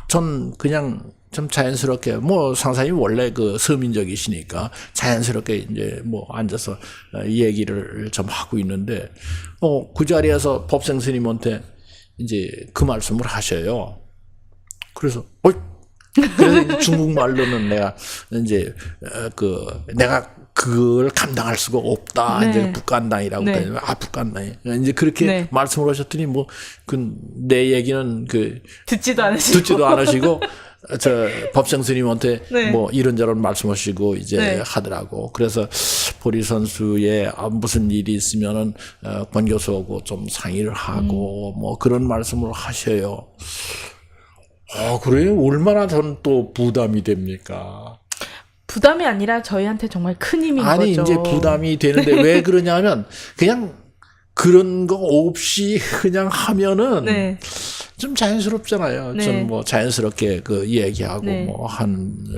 전 그냥 좀 자연스럽게 상사님 원래 서민적이시니까 자연스럽게 이제 앉아서 얘기를 좀 하고 있는데 그 자리에서 법생 스님한테 이제 그 말씀을 하셔요. 그래서 이제 중국말로는 내가 이제 내가 그걸 감당할 수가 없다. 네. 이제 북한당이라고 네. 그러면 북한당이 이제 그렇게 네. 말씀을 하셨더니 내 얘기는 듣지도 않으시고 듣지도 않으시고 저 법생 스님한테 네. 이런저런 말씀하시고 이제 네. 하더라고. 그래서 보리 선수의 무슨 일이 있으면은 권 교수하고 좀 상의를 하고 그런 말씀을 하셔요. 그래요? 얼마나 전 또 부담이 됩니까? 부담이 아니라 저희한테 정말 큰 힘인 아니, 거죠. 이제 부담이 되는데 왜 그러냐면 그냥 그런 거 없이 그냥 하면은 네. 좀 자연스럽잖아요. 네. 좀 뭐 자연스럽게 그 얘기하고 네. 뭐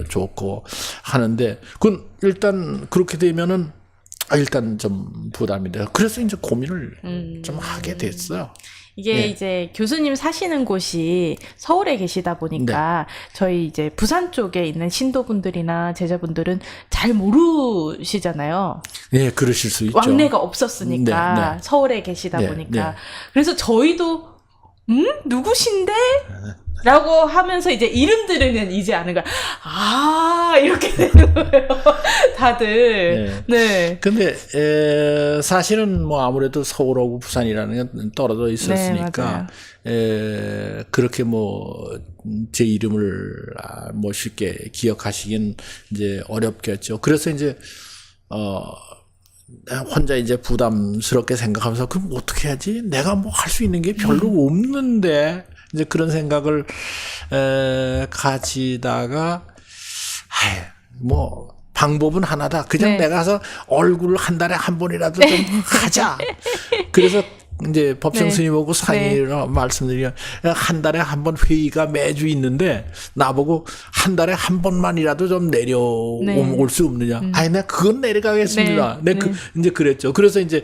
좋고 하는데 그건 일단 그렇게 되면은 일단 좀 부담이 돼요. 그래서 이제 고민을 좀 하게 됐어요. 이게 네. 이제 교수님 사시는 곳이 서울에 계시다 보니까 저희 이제 부산 쪽에 있는 신도분들이나 제자분들은 잘 모르시잖아요. 예, 그러실 수 있죠. 왕래가 없었으니까 네, 네. 서울에 계시다 네, 보니까 네. 그래서 저희도 누구신데? 라고 하면서 이제 이름 들으면 이제 아는 거야. 아, 이렇게 되는 거예요. 다들. 네. 근데 사실은 뭐 아무래도 서울하고 부산이라는 게 떨어져 있었으니까 그렇게 뭐 제 이름을 뭐 쉽게 기억하시긴 이제 어렵겠죠. 그래서 이제 혼자 이제 부담스럽게 생각하면서 그럼 어떻게 하지? 내가 뭐 할 수 있는 게 별로 없는데 이제 그런 생각을 가지다가 뭐 방법은 하나다. 그냥 네. 내가 가서 얼굴을 한 달에 한 번이라도 좀 하자. 그래서 이제 법정 네. 스님하고 상의를 말씀드리면 한 달에 한 번 회의가 매주 있는데 나보고 한 달에 한 번만이라도 좀 내려올 수 없느냐. 아니, 내가 그건 내려가겠습니다. 네. 내가 이제 그랬죠. 그래서 이제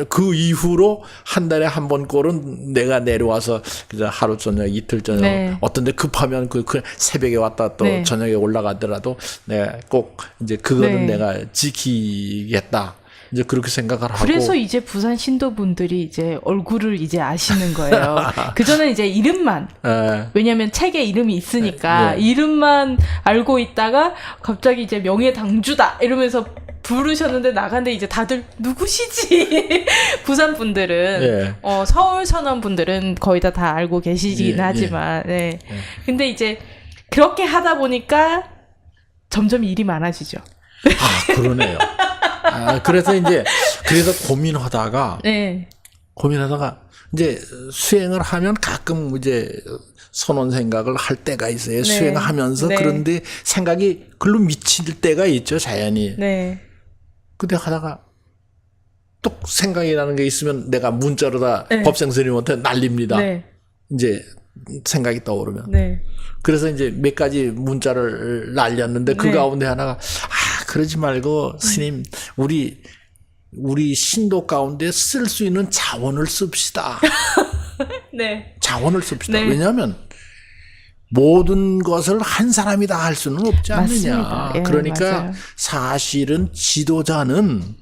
그 이후로 한 달에 한 번 꼴은 내가 내려와서 그저 하루 저녁 이틀 저녁 네. 어떤데 급하면 그 새벽에 왔다 또 네. 저녁에 올라가더라도 내가 꼭 이제 그거는 네. 내가 지키겠다. 이제 그렇게 생각을 하고. 그래서 이제 부산 신도분들이 이제 얼굴을 이제 아시는 거예요. 그전엔 이제 이름만. 왜냐면 책에 이름이 있으니까 네. 이름만 알고 있다가 갑자기 이제 명예당주다 이러면서 부르셨는데 나간데 이제 다들 누구시지? 부산 분들은 네. 서울 선원 분들은 거의 다 알고 계시긴 예, 하지만 네. 근데 이제 그렇게 하다 보니까 점점 일이 많아지죠. 아, 그러네요. 그래서 이제 그래서 고민하다가 이제 수행을 하면 가끔 이제 선언 생각을 할 때가 있어요. 네. 수행하면서 네. 그런데 생각이 글로 미칠 때가 있죠, 자연히. 네. 근데 하다가 또 생각이 나는 게 있으면 내가 문자로 다 네. 법생 스님한테 날립니다. 네. 이제 생각이 떠오르면. 네. 그래서 이제 몇 가지 문자를 날렸는데 그 네. 가운데 하나가 그러지 말고 스님 우리 신도 가운데 쓸 수 있는 자원을 씁시다. 네. 자원을 씁시다. 네. 왜냐하면 모든 것을 한 사람이 다 할 수는 없지 않느냐. 맞습니다. 예, 그러니까 맞아요. 사실은 지도자는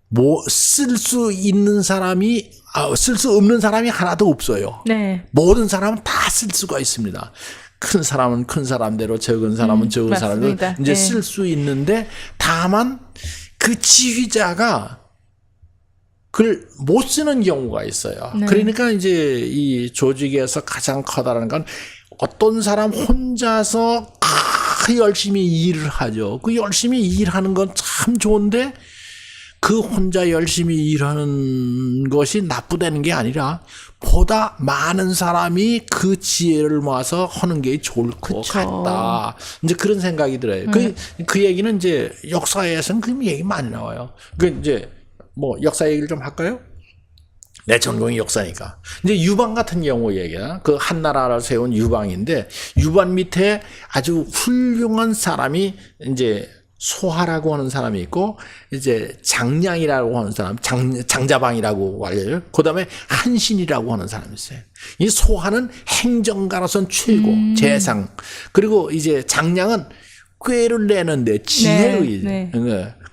뭐 쓸 수 있는 사람이 쓸 수 없는 사람이 하나도 없어요. 네. 모든 사람은 다 쓸 수가 있습니다. 큰 사람은 큰 사람대로 적은 사람은 적은 사람대로 맞습니다. 이제 네. 쓸 수 있는데 다만 그 지휘자가 그걸 못 쓰는 경우가 있어요. 네. 그러니까 이제 이 조직에서 가장 커다란 건 어떤 사람 혼자서 열심히 일을 하죠. 그 열심히 일하는 건 참 좋은데 그 혼자 열심히 일하는 것이 나쁘다는 게 아니라 보다 많은 사람이 그 지혜를 모아서 하는 게 좋을 것 그쵸. 같다. 이제 그런 생각이 들어요. 그 얘기는 이제 역사에서는 그 얘기 많이 나와요. 그 이제 뭐 역사 얘기를 좀 할까요? 내 전공이 역사니까. 이제 유방 같은 경우 얘기야. 그 한나라를 세운 유방인데 유방 밑에 아주 훌륭한 사람이 이제 소하라고 하는 사람이 있고 이제 장량이라고 하는 사람, 장자방이라고 알려요. 그다음에 한신이라고 하는 사람이 있어요. 이 소하는 행정가로선 최고, 재상. 그리고 이제 장량은 꾀를 내는데 지혜의. 네.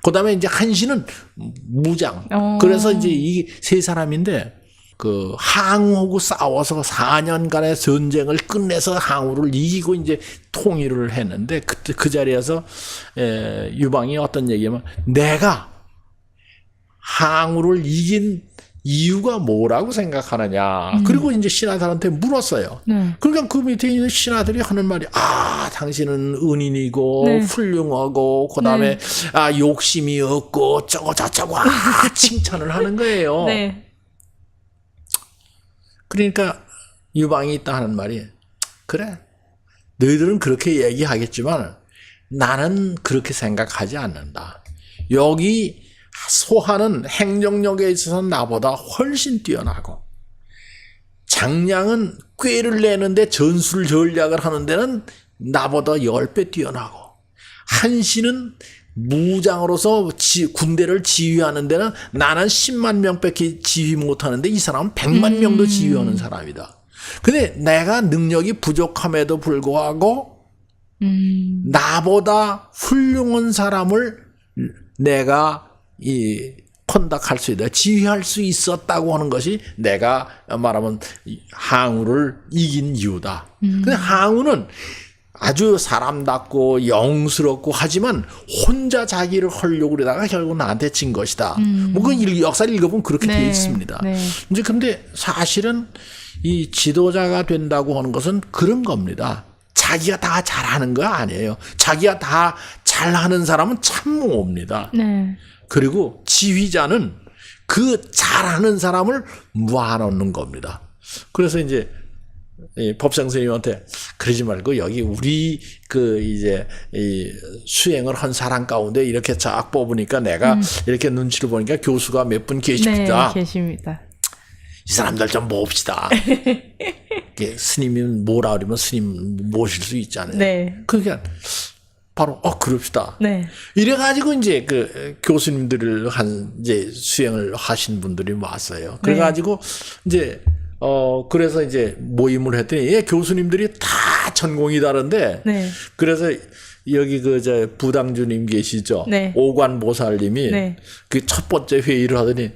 그다음에 이제 한신은 무장. 그래서 이제 이 세 사람인데 그 항우하고 싸워서 4년간의 전쟁을 끝내서 항우를 이기고 이제 통일을 했는데 그때 그 자리에서 유방이 어떤 얘기냐면 내가 항우를 이긴 이유가 뭐라고 생각하느냐. 그리고 이제 신하들한테 물었어요. 그러니까 그 밑에 있는 신하들이 하는 말이 당신은 은인이고 네. 훌륭하고 그다음에 욕심이 없고 저쩌고 칭찬을 하는 거예요. 네. 그러니까 유방이 있다 하는 말이 그래 너희들은 그렇게 얘기하겠지만 나는 그렇게 생각하지 않는다. 여기 소하는 행정력에 있어서 나보다 훨씬 뛰어나고 장량은 꾀를 내는데 전술 전략을 하는 데는 나보다 10배 뛰어나고 한시는 무장으로서 군대를 지휘하는 데는 나는 10만 명밖에 지휘 못하는데 이 사람은 100만 명도 지휘하는 사람이다. 근데 내가 능력이 부족함에도 불구하고 나보다 훌륭한 사람을 내가 컨닥할 수 있다. 지휘할 수 있었다고 하는 것이 내가 말하면 항우를 이긴 이유다. 근데 항우는 아주 사람답고 영스럽고 하지만 혼자 자기를 하려고 그러다가 결국 나한테 진 것이다. 뭐 그 역사를 읽어보면 그렇게 되어 있습니다. 이제 근데 사실은 이 지도자가 된다고 하는 것은 그런 겁니다. 자기가 다 잘하는 거 아니에요. 자기가 다 잘하는 사람은 참 모읍니다. 그리고 지휘자는 그 잘하는 사람을 모아놓는 겁니다. 그래서 이제 법상 스님한테 그러지 말고 여기 우리 이제 수행을 한 사람 가운데 이렇게 쫙 뽑으니까 내가 이렇게 눈치를 보니까 교수가 몇 분 계십니다. 네, 계십니다. 이 사람들 좀 모읍시다. 스님이 뭐라 그러면 스님 모실 수 있잖아요. 네. 그러니까 바로 그럽시다. 네. 이래가지고 이제 교수님들을 이제 수행을 하신 분들이 왔어요. 그래가지고 이제 그래서 이제 모임을 했더니 교수님들이 다 전공이 다른데 그래서 여기 부당주님 계시죠? 오관보살님이 그 첫 번째 회의를 하더니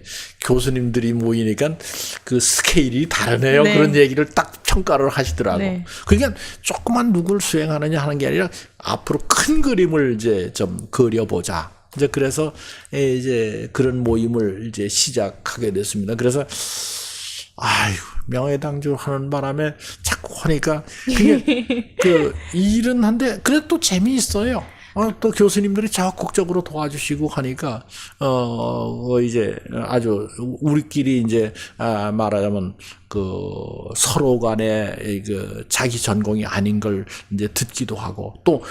교수님들이 모이니까 그 스케일이 다르네요. 그런 얘기를 딱 평가를 하시더라고. 그러니까 조그만 누굴 수행하느냐 하는 게 아니라 앞으로 큰 그림을 이제 좀 그려보자. 이제 그래서 이제 그런 모임을 이제 시작하게 됐습니다. 그래서 명예당주 하는 바람에 자꾸 하니까 그게 일은 한데 그래도 또 재미있어요. 또 교수님들이 적극적으로 도와주시고 하니까 이제 아주 우리끼리 이제 말하자면 서로 간에 자기 전공이 아닌 걸 이제 듣기도 하고 또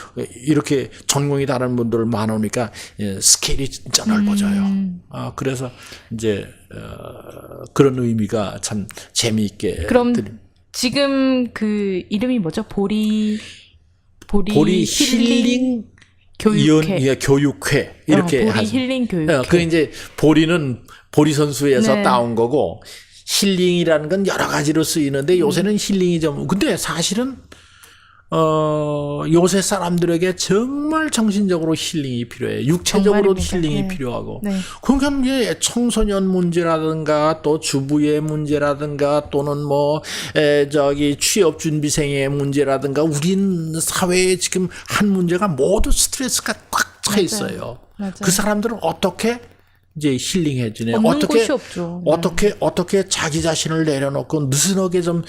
이렇게 전공이 다른 분들 많으니까 스케일이 진짜 넓어져요. 그래서 이제 그런 의미가 참 재미있게. 그럼 지금 그 이름이 뭐죠? 보리 힐링 교육회. 교육회. 이렇게 보리 힐링 교육회. 그 이제 보리는 보리 선수에서 따온 거고 힐링이라는 건 여러 가지로 쓰이는데 요새는 힐링이 근데 사실은 요새 사람들에게 정말 정신적으로 힐링이 필요해요. 육체적으로도 힐링이 필요하고. 그러니까 이제 청소년 문제라든가 또 주부의 문제라든가 또는 취업준비생의 문제라든가 우린 사회에 지금 한 문제가 모두 스트레스가 꽉 차 있어요. 그 사람들은 어떻게 이제 힐링해 주네. 어떻게 자기 자신을 내려놓고 느슨하게 좀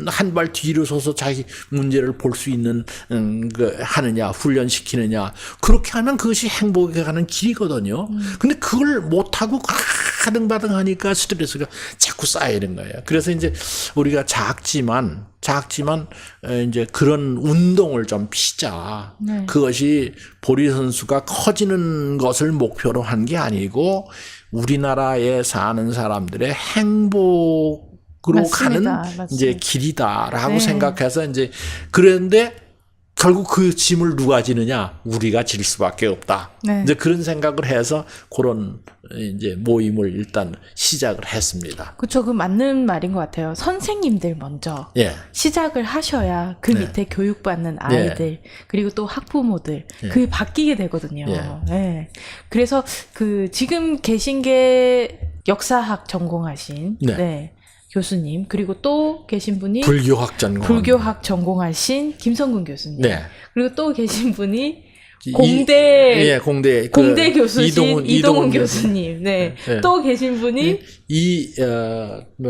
한 발 뒤로 서서 자기 문제를 볼 수 있는 하느냐, 훈련시키느냐. 그렇게 하면 그것이 행복에 가는 길이거든요. 근데 그걸 못하고 가등바등 하니까 스트레스가 자꾸 쌓이는 거예요. 그래서 이제 우리가 작지만 이제 그런 운동을 좀 피자. 그것이 보리 선수가 커지는 것을 목표로 한 게 아니고 우리나라에 사는 사람들의 행복으로 가는 이제 길이다라고 생각해서 이제 그런데 결국 그 짐을 누가 지느냐? 우리가 질 수밖에 없다. 이제 그런 생각을 해서 그런 이제 모임을 일단 시작을 했습니다. 그렇죠. 그 맞는 말인 것 같아요. 선생님들 먼저 시작을 하셔야 그 밑에 교육받는 아이들 그리고 또 학부모들 그게 바뀌게 되거든요. 그래서 지금 계신 게 역사학 전공하신 교수님 그리고 또 계신 분이 불교학 전공하신 김성근 교수님 그리고 또 계신 분이 공대 교수신 이동훈 교수님 또 계신 분이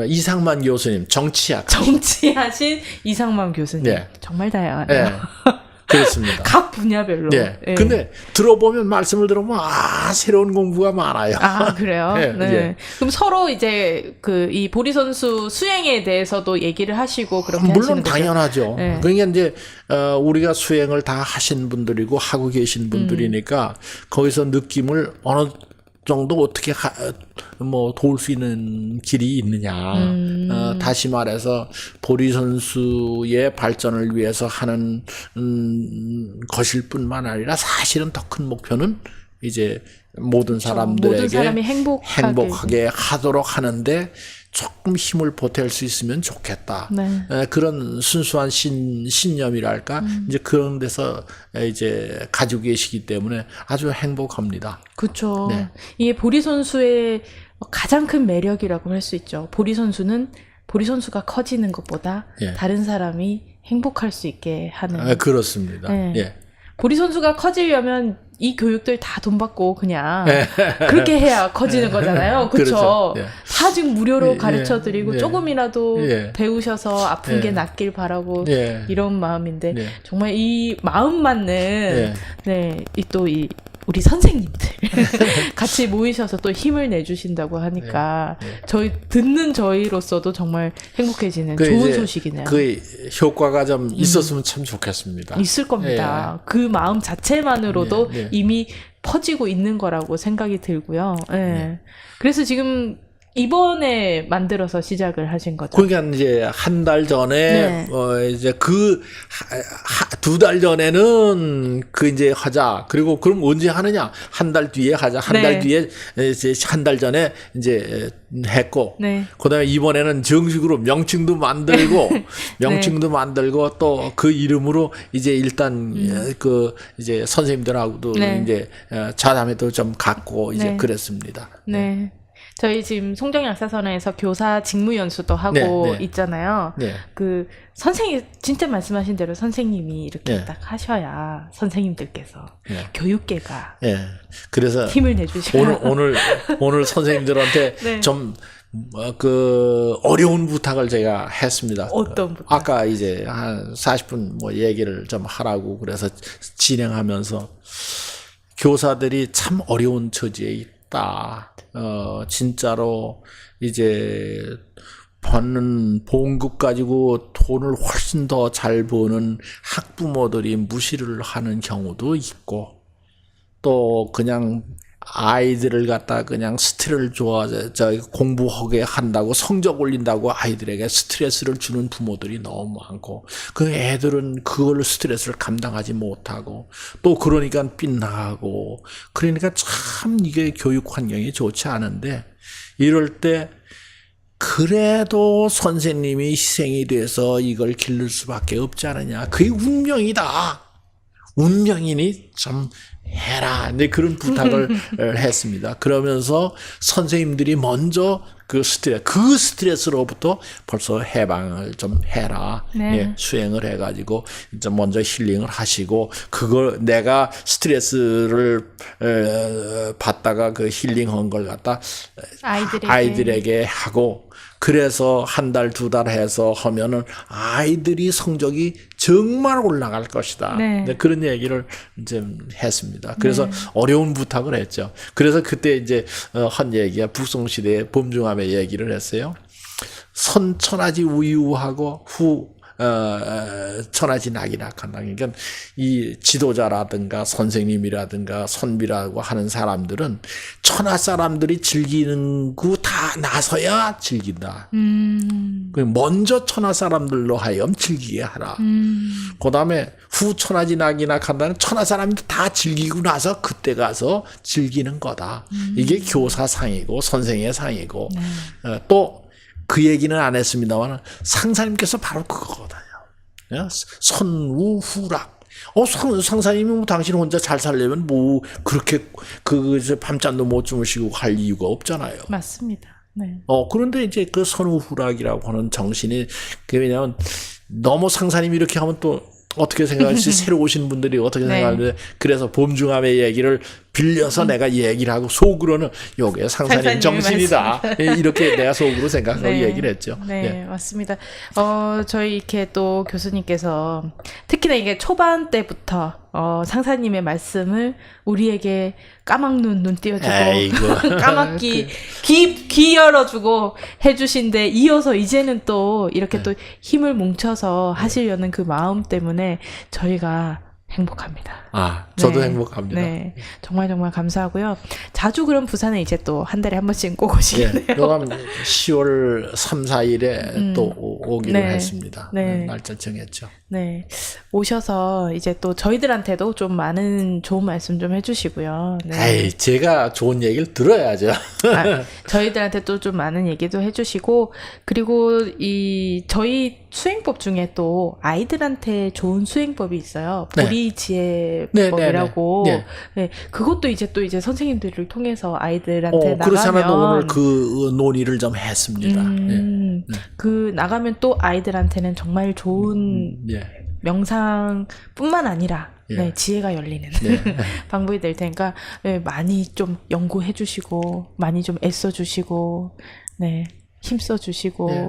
이상만 교수님 정치하신 이상만 교수님 정말 다양하네요. 그렇습니다. 각 분야별로. 근데 말씀을 들어보면 새로운 공부가 많아요. 그래요? 그럼 서로 이제 이 보리 선수 수행에 대해서도 얘기를 하시고 그렇게 물론 하시는 거죠? 당연하죠. 그러니까 이제 우리가 수행을 다 하신 분들이고 하고 계신 분들이니까 거기서 느낌을 정도 어떻게 도울 수 있는 길이 있느냐. 다시 말해서 보리 선수의 발전을 위해서 하는 것일 뿐만 아니라 사실은 더 큰 목표는 이제 모든 사람들에게 모든 사람이 행복하게 하도록 하는데 조금 힘을 보탤 수 있으면 좋겠다. 네. 그런 순수한 신념이랄까 이제 그런 데서 이제 가지고 계시기 때문에 아주 행복합니다. 그렇죠. 네. 이게 보리 선수의 가장 큰 매력이라고 할 수 있죠. 보리 선수가 커지는 것보다 예. 다른 사람이 행복할 수 있게 하는. 그렇습니다. 네. 예. 보리 선수가 커지려면 이 교육들 다 돈 받고 그냥 그렇게 해야 커지는 거잖아요. 그렇죠? 그렇죠. 예. 다 지금 무료로 예, 가르쳐 드리고 예. 조금이라도 예. 배우셔서 아픈 게 예. 낫길 바라고 예. 이런 마음인데 예. 정말 이 마음 맞는 예. 네, 이 우리 선생님들 같이 모이셔서 또 힘을 내주신다고 하니까 듣는 저희로서도 정말 행복해지는 좋은 소식이네요. 그 효과가 좀 있었으면 참 좋겠습니다. 있을 겁니다. 그 마음 자체만으로도 예, 예. 이미 퍼지고 있는 거라고 생각이 들고요. 예. 그래서 지금 이번에 만들어서 시작을 하신 거죠. 그러니까 이제 한 달 전에 네. 이제 두 달 전에는 이제 하자. 그리고 그럼 언제 하느냐? 한 달 뒤에 하자. 한 달 네. 뒤에 이제 한 달 전에 이제 했고. 네. 그다음에 이번에는 정식으로 명칭도 만들고 만들고 또 그 이름으로 이제 일단 이제 선생님들하고도 네. 이제 자담회도 좀 갖고 이제 네. 그랬습니다. 네. 저희 지금 송정약사선에서 교사 직무연수도 하고 네, 네. 있잖아요. 네. 그 선생님 진짜 말씀하신 대로 선생님이 이렇게 네. 딱 하셔야 선생님들께서 네. 교육계가 예. 그래서 힘을 내주셔야 오늘 선생님들한테 네. 좀 어려운 부탁을 제가 했습니다. 어떤 부탁? 아까 이제 한 40분 얘기를 좀 하라고 그래서 진행하면서 교사들이 참 어려운 처지에 있다. 진짜로 이제 버는 봉급 가지고 돈을 훨씬 더 잘 버는 학부모들이 무시를 하는 경우도 있고 또 그냥 아이들을 갖다 그냥 스트레스를 공부하게 한다고 성적 올린다고 아이들에게 스트레스를 주는 부모들이 너무 많고 그 애들은 그걸로 스트레스를 감당하지 못하고 또 그러니까 빗나가고 그러니까 참 이게 교육 환경이 좋지 않은데 이럴 때 그래도 선생님이 희생이 돼서 이걸 기를 수밖에 없지 않느냐. 그게 운명이다. 운명이니 좀 해라. 네, 그런 부탁을 했습니다. 그러면서 선생님들이 먼저 그 스트레스로부터 벌써 해방을 좀 해라. 네. 예, 수행을 해가지고 이제 먼저 힐링을 하시고 그걸 내가 스트레스를 받다가 그 힐링한 걸 갖다 아이들에게 하고 그래서 한 달, 두 달 해서 하면은 아이들이 성적이 정말 올라갈 것이다. 네. 그런 얘기를 이제 했습니다. 그래서 어려운 부탁을 했죠. 그래서 그때 이제 한 얘기가 북송시대의 범중함의 얘기를 했어요. 선천하지 우유하고 천하지 낙이낙한다. 그러니까 이 지도자라든가 선생님이라든가 선비라고 하는 사람들은 천하 사람들이 즐기는 거 다 나서야 즐긴다. 먼저 천하 사람들로 하여금 즐기게 하라. 그 다음에 후천하지 낙이낙한다는 천하 사람들이 다 즐기고 나서 그때 가서 즐기는 거다. 이게 교사 상이고 선생의 상이고 또 그 얘기는 안 했습니다만 상사님께서 바로 그거거든요. 선우후락. 상사님이 당신 혼자 잘 살려면 그렇게 밤잠도 못 주무시고 할 이유가 없잖아요. 맞습니다. 네. 그런데 이제 그 선우후락이라고 하는 정신이 왜냐하면 너무 상사님이 이렇게 하면 또 어떻게 생각할지 새로 오신 분들이 어떻게 생각하는데 그래서 범중함의 얘기를 빌려서 내가 얘기를 하고 속으로는 요게 상사님 정신이다. 이렇게 내가 속으로 생각하고 얘기를 했죠. 네, 맞습니다. 저희 이렇게 또 교수님께서 특히나 이게 초반 때부터 상사님의 말씀을 우리에게 까막눈 눈 띄워주고 까맣기 귀 열어주고 해주신데 이어서 이제는 또 이렇게 또 힘을 뭉쳐서 하시려는 그 마음 때문에 저희가 행복합니다. 저도 네. 행복합니다. 네, 정말 정말 감사하고요. 자주 그럼 부산에 이제 또 한 달에 한 번씩 꼭 오시겠네요. 예, 요감 10월 3, 4일에 또 오기로 네. 했습니다. 네. 날짜 정했죠. 네, 오셔서 이제 또 저희들한테도 좀 많은 좋은 말씀 좀 해주시고요. 네. 에이, 제가 좋은 얘기를 들어야죠. 저희들한테 또 좀 많은 얘기도 해주시고, 그리고 저희 수행법 중에 또 아이들한테 좋은 수행법이 있어요. 네. 보리지혜법이라고. 네. 네, 그것도 이제 선생님들을 통해서 아이들한테 그렇잖아요. 나가면 오늘 그 논의를 좀 했습니다. 그 나가면 또 아이들한테는 정말 좋은 예. 명상뿐만 아니라 예. 네, 지혜가 열리는 네. 방법이 될 테니까 네, 많이 좀 연구해 주시고 많이 좀 애써 주시고 네, 힘써 주시고 예.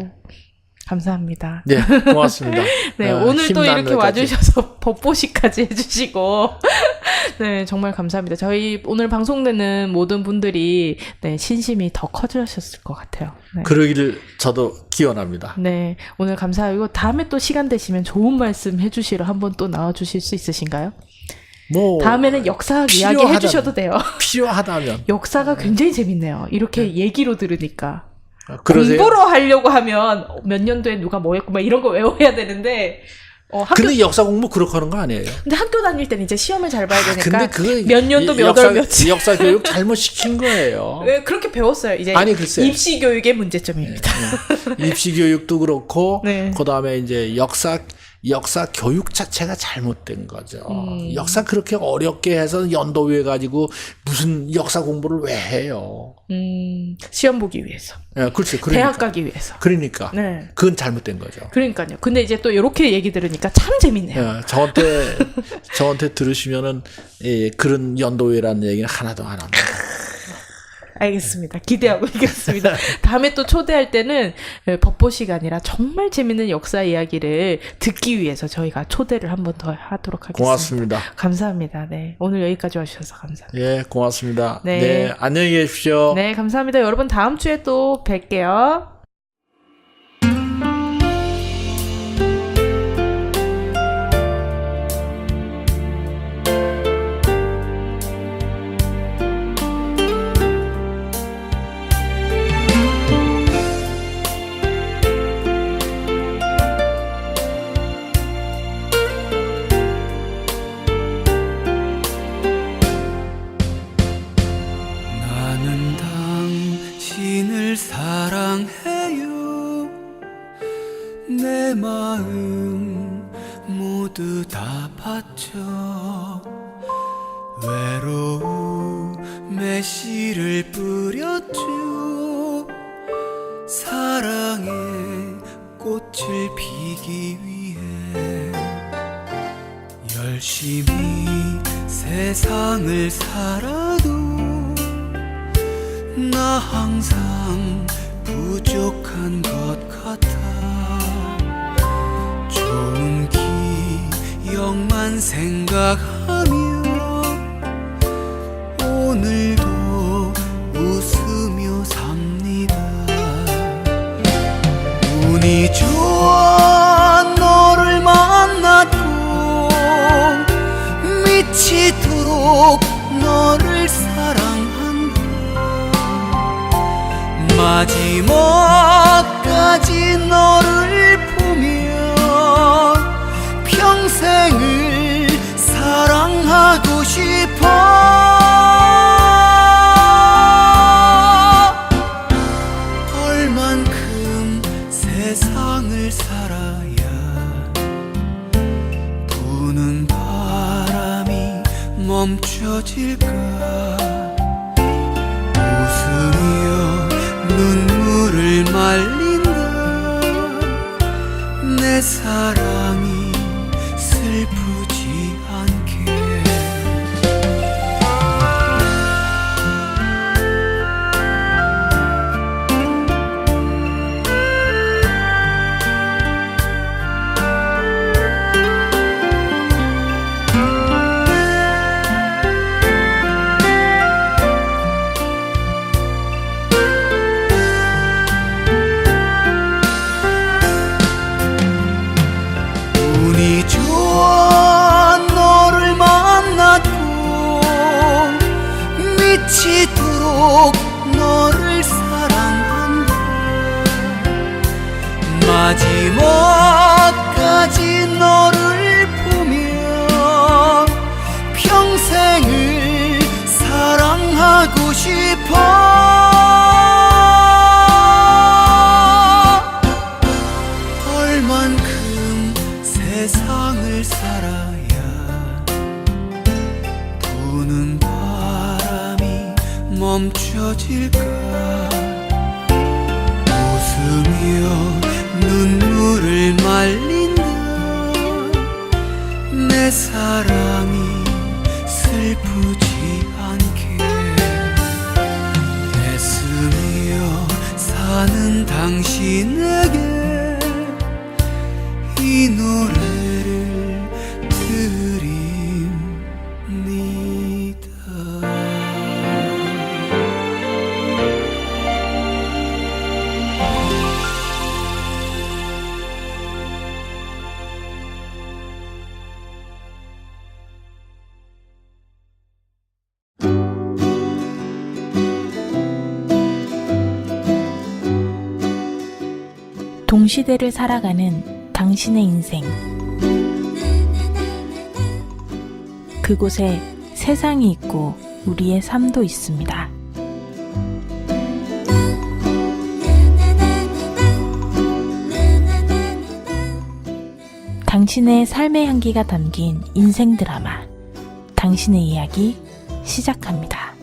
감사합니다. 네, 고맙습니다. 네, 오늘 또 이렇게 힘나는 와주셔서 법보시까지 해주시고 네, 정말 감사합니다. 저희 오늘 방송되는 모든 분들이 네, 신심이 더 커지셨을 것 같아요. 네. 그러기를 저도 기원합니다. 네, 오늘 감사하고 다음에 또 시간 되시면 좋은 말씀 해주시러 한번 또 나와주실 수 있으신가요? 뭐 다음에는 역사학 이야기 필요하다면. 해주셔도 돼요. 필요하다면 역사가 굉장히 재밌네요. 이렇게 얘기로 들으니까. 그러세요? 공부로 하려고 하면 몇 년도에 누가 뭐 했고 막 이런 거 외워야 되는데 근데 역사 공부 그렇게 하는 거 아니에요? 근데 학교 다닐 때는 이제 시험을 잘 봐야 되니까 근데 그거 몇 년도 몇 월 며칠 역사 교육 잘못 시킨 거예요. 왜 그렇게 배웠어요. 이제 아니, 글쎄. 입시 교육의 문제점입니다. 입시 교육도 그렇고 네. 그다음에 이제 역사 교육 자체가 잘못된 거죠. 역사 그렇게 어렵게 해서 연도회 가지고 무슨 역사 공부를 왜 해요? 시험 보기 위해서. 예, 그렇죠. 대학 가기 위해서. 그러니까 네. 그건 잘못된 거죠. 그러니까요. 근데 이제 또 이렇게 얘기 들으니까 참 재밌네요. 예, 저한테 들으시면은 그런 연도회라는 얘기는 하나도 안 합니다. 알겠습니다. 기대하고 있겠습니다. 다음에 또 초대할 때는 법보시가 아니라 정말 재밌는 역사 이야기를 듣기 위해서 저희가 초대를 한 번 더 하도록 하겠습니다. 고맙습니다. 감사합니다. 네, 오늘 여기까지 와주셔서 감사합니다. 예, 고맙습니다. 네. 네, 안녕히 계십시오. 네, 감사합니다. 여러분 다음 주에 또 뵐게요. 나는 당신을 사랑해요. 내 마음 모두 다 바쳐 외로움에 씨를 뿌렸죠. 사랑의 꽃을 피기 위해 열심히 세상을 살아도 나 항상 부족한 것 같아. 좋은 기억만 생각하며 오늘도 웃으며 삽니다. 운이 좋아 너를 만났고 미치도록 너를 사랑한다. 마지막까지 너를 보며 평생을 사랑하고 싶어. 얼만큼 세상을 살아야 부는 바람이 멈춰질까. 웃으며 눈물을 말린다. 내 사랑이 슬프지 않게. 운이 좋아 너를 지토록 너를 사랑한다. 마지막까지 너를 보며 평생을 사랑하고 싶어. 얼만큼 세상을 살아야 부는 바람이 멈춰질까. 웃으며 눈물을 말린다. 내 사랑이 슬프지 않게 애쓰며 사는 당신에게 이 노래를 드립니다. 동시대를 살아가는 당신의 인생. 그곳에 세상이 있고 우리의 삶도 있습니다. 당신의 삶의 향기가 담긴 인생 드라마, 당신의 이야기 시작합니다.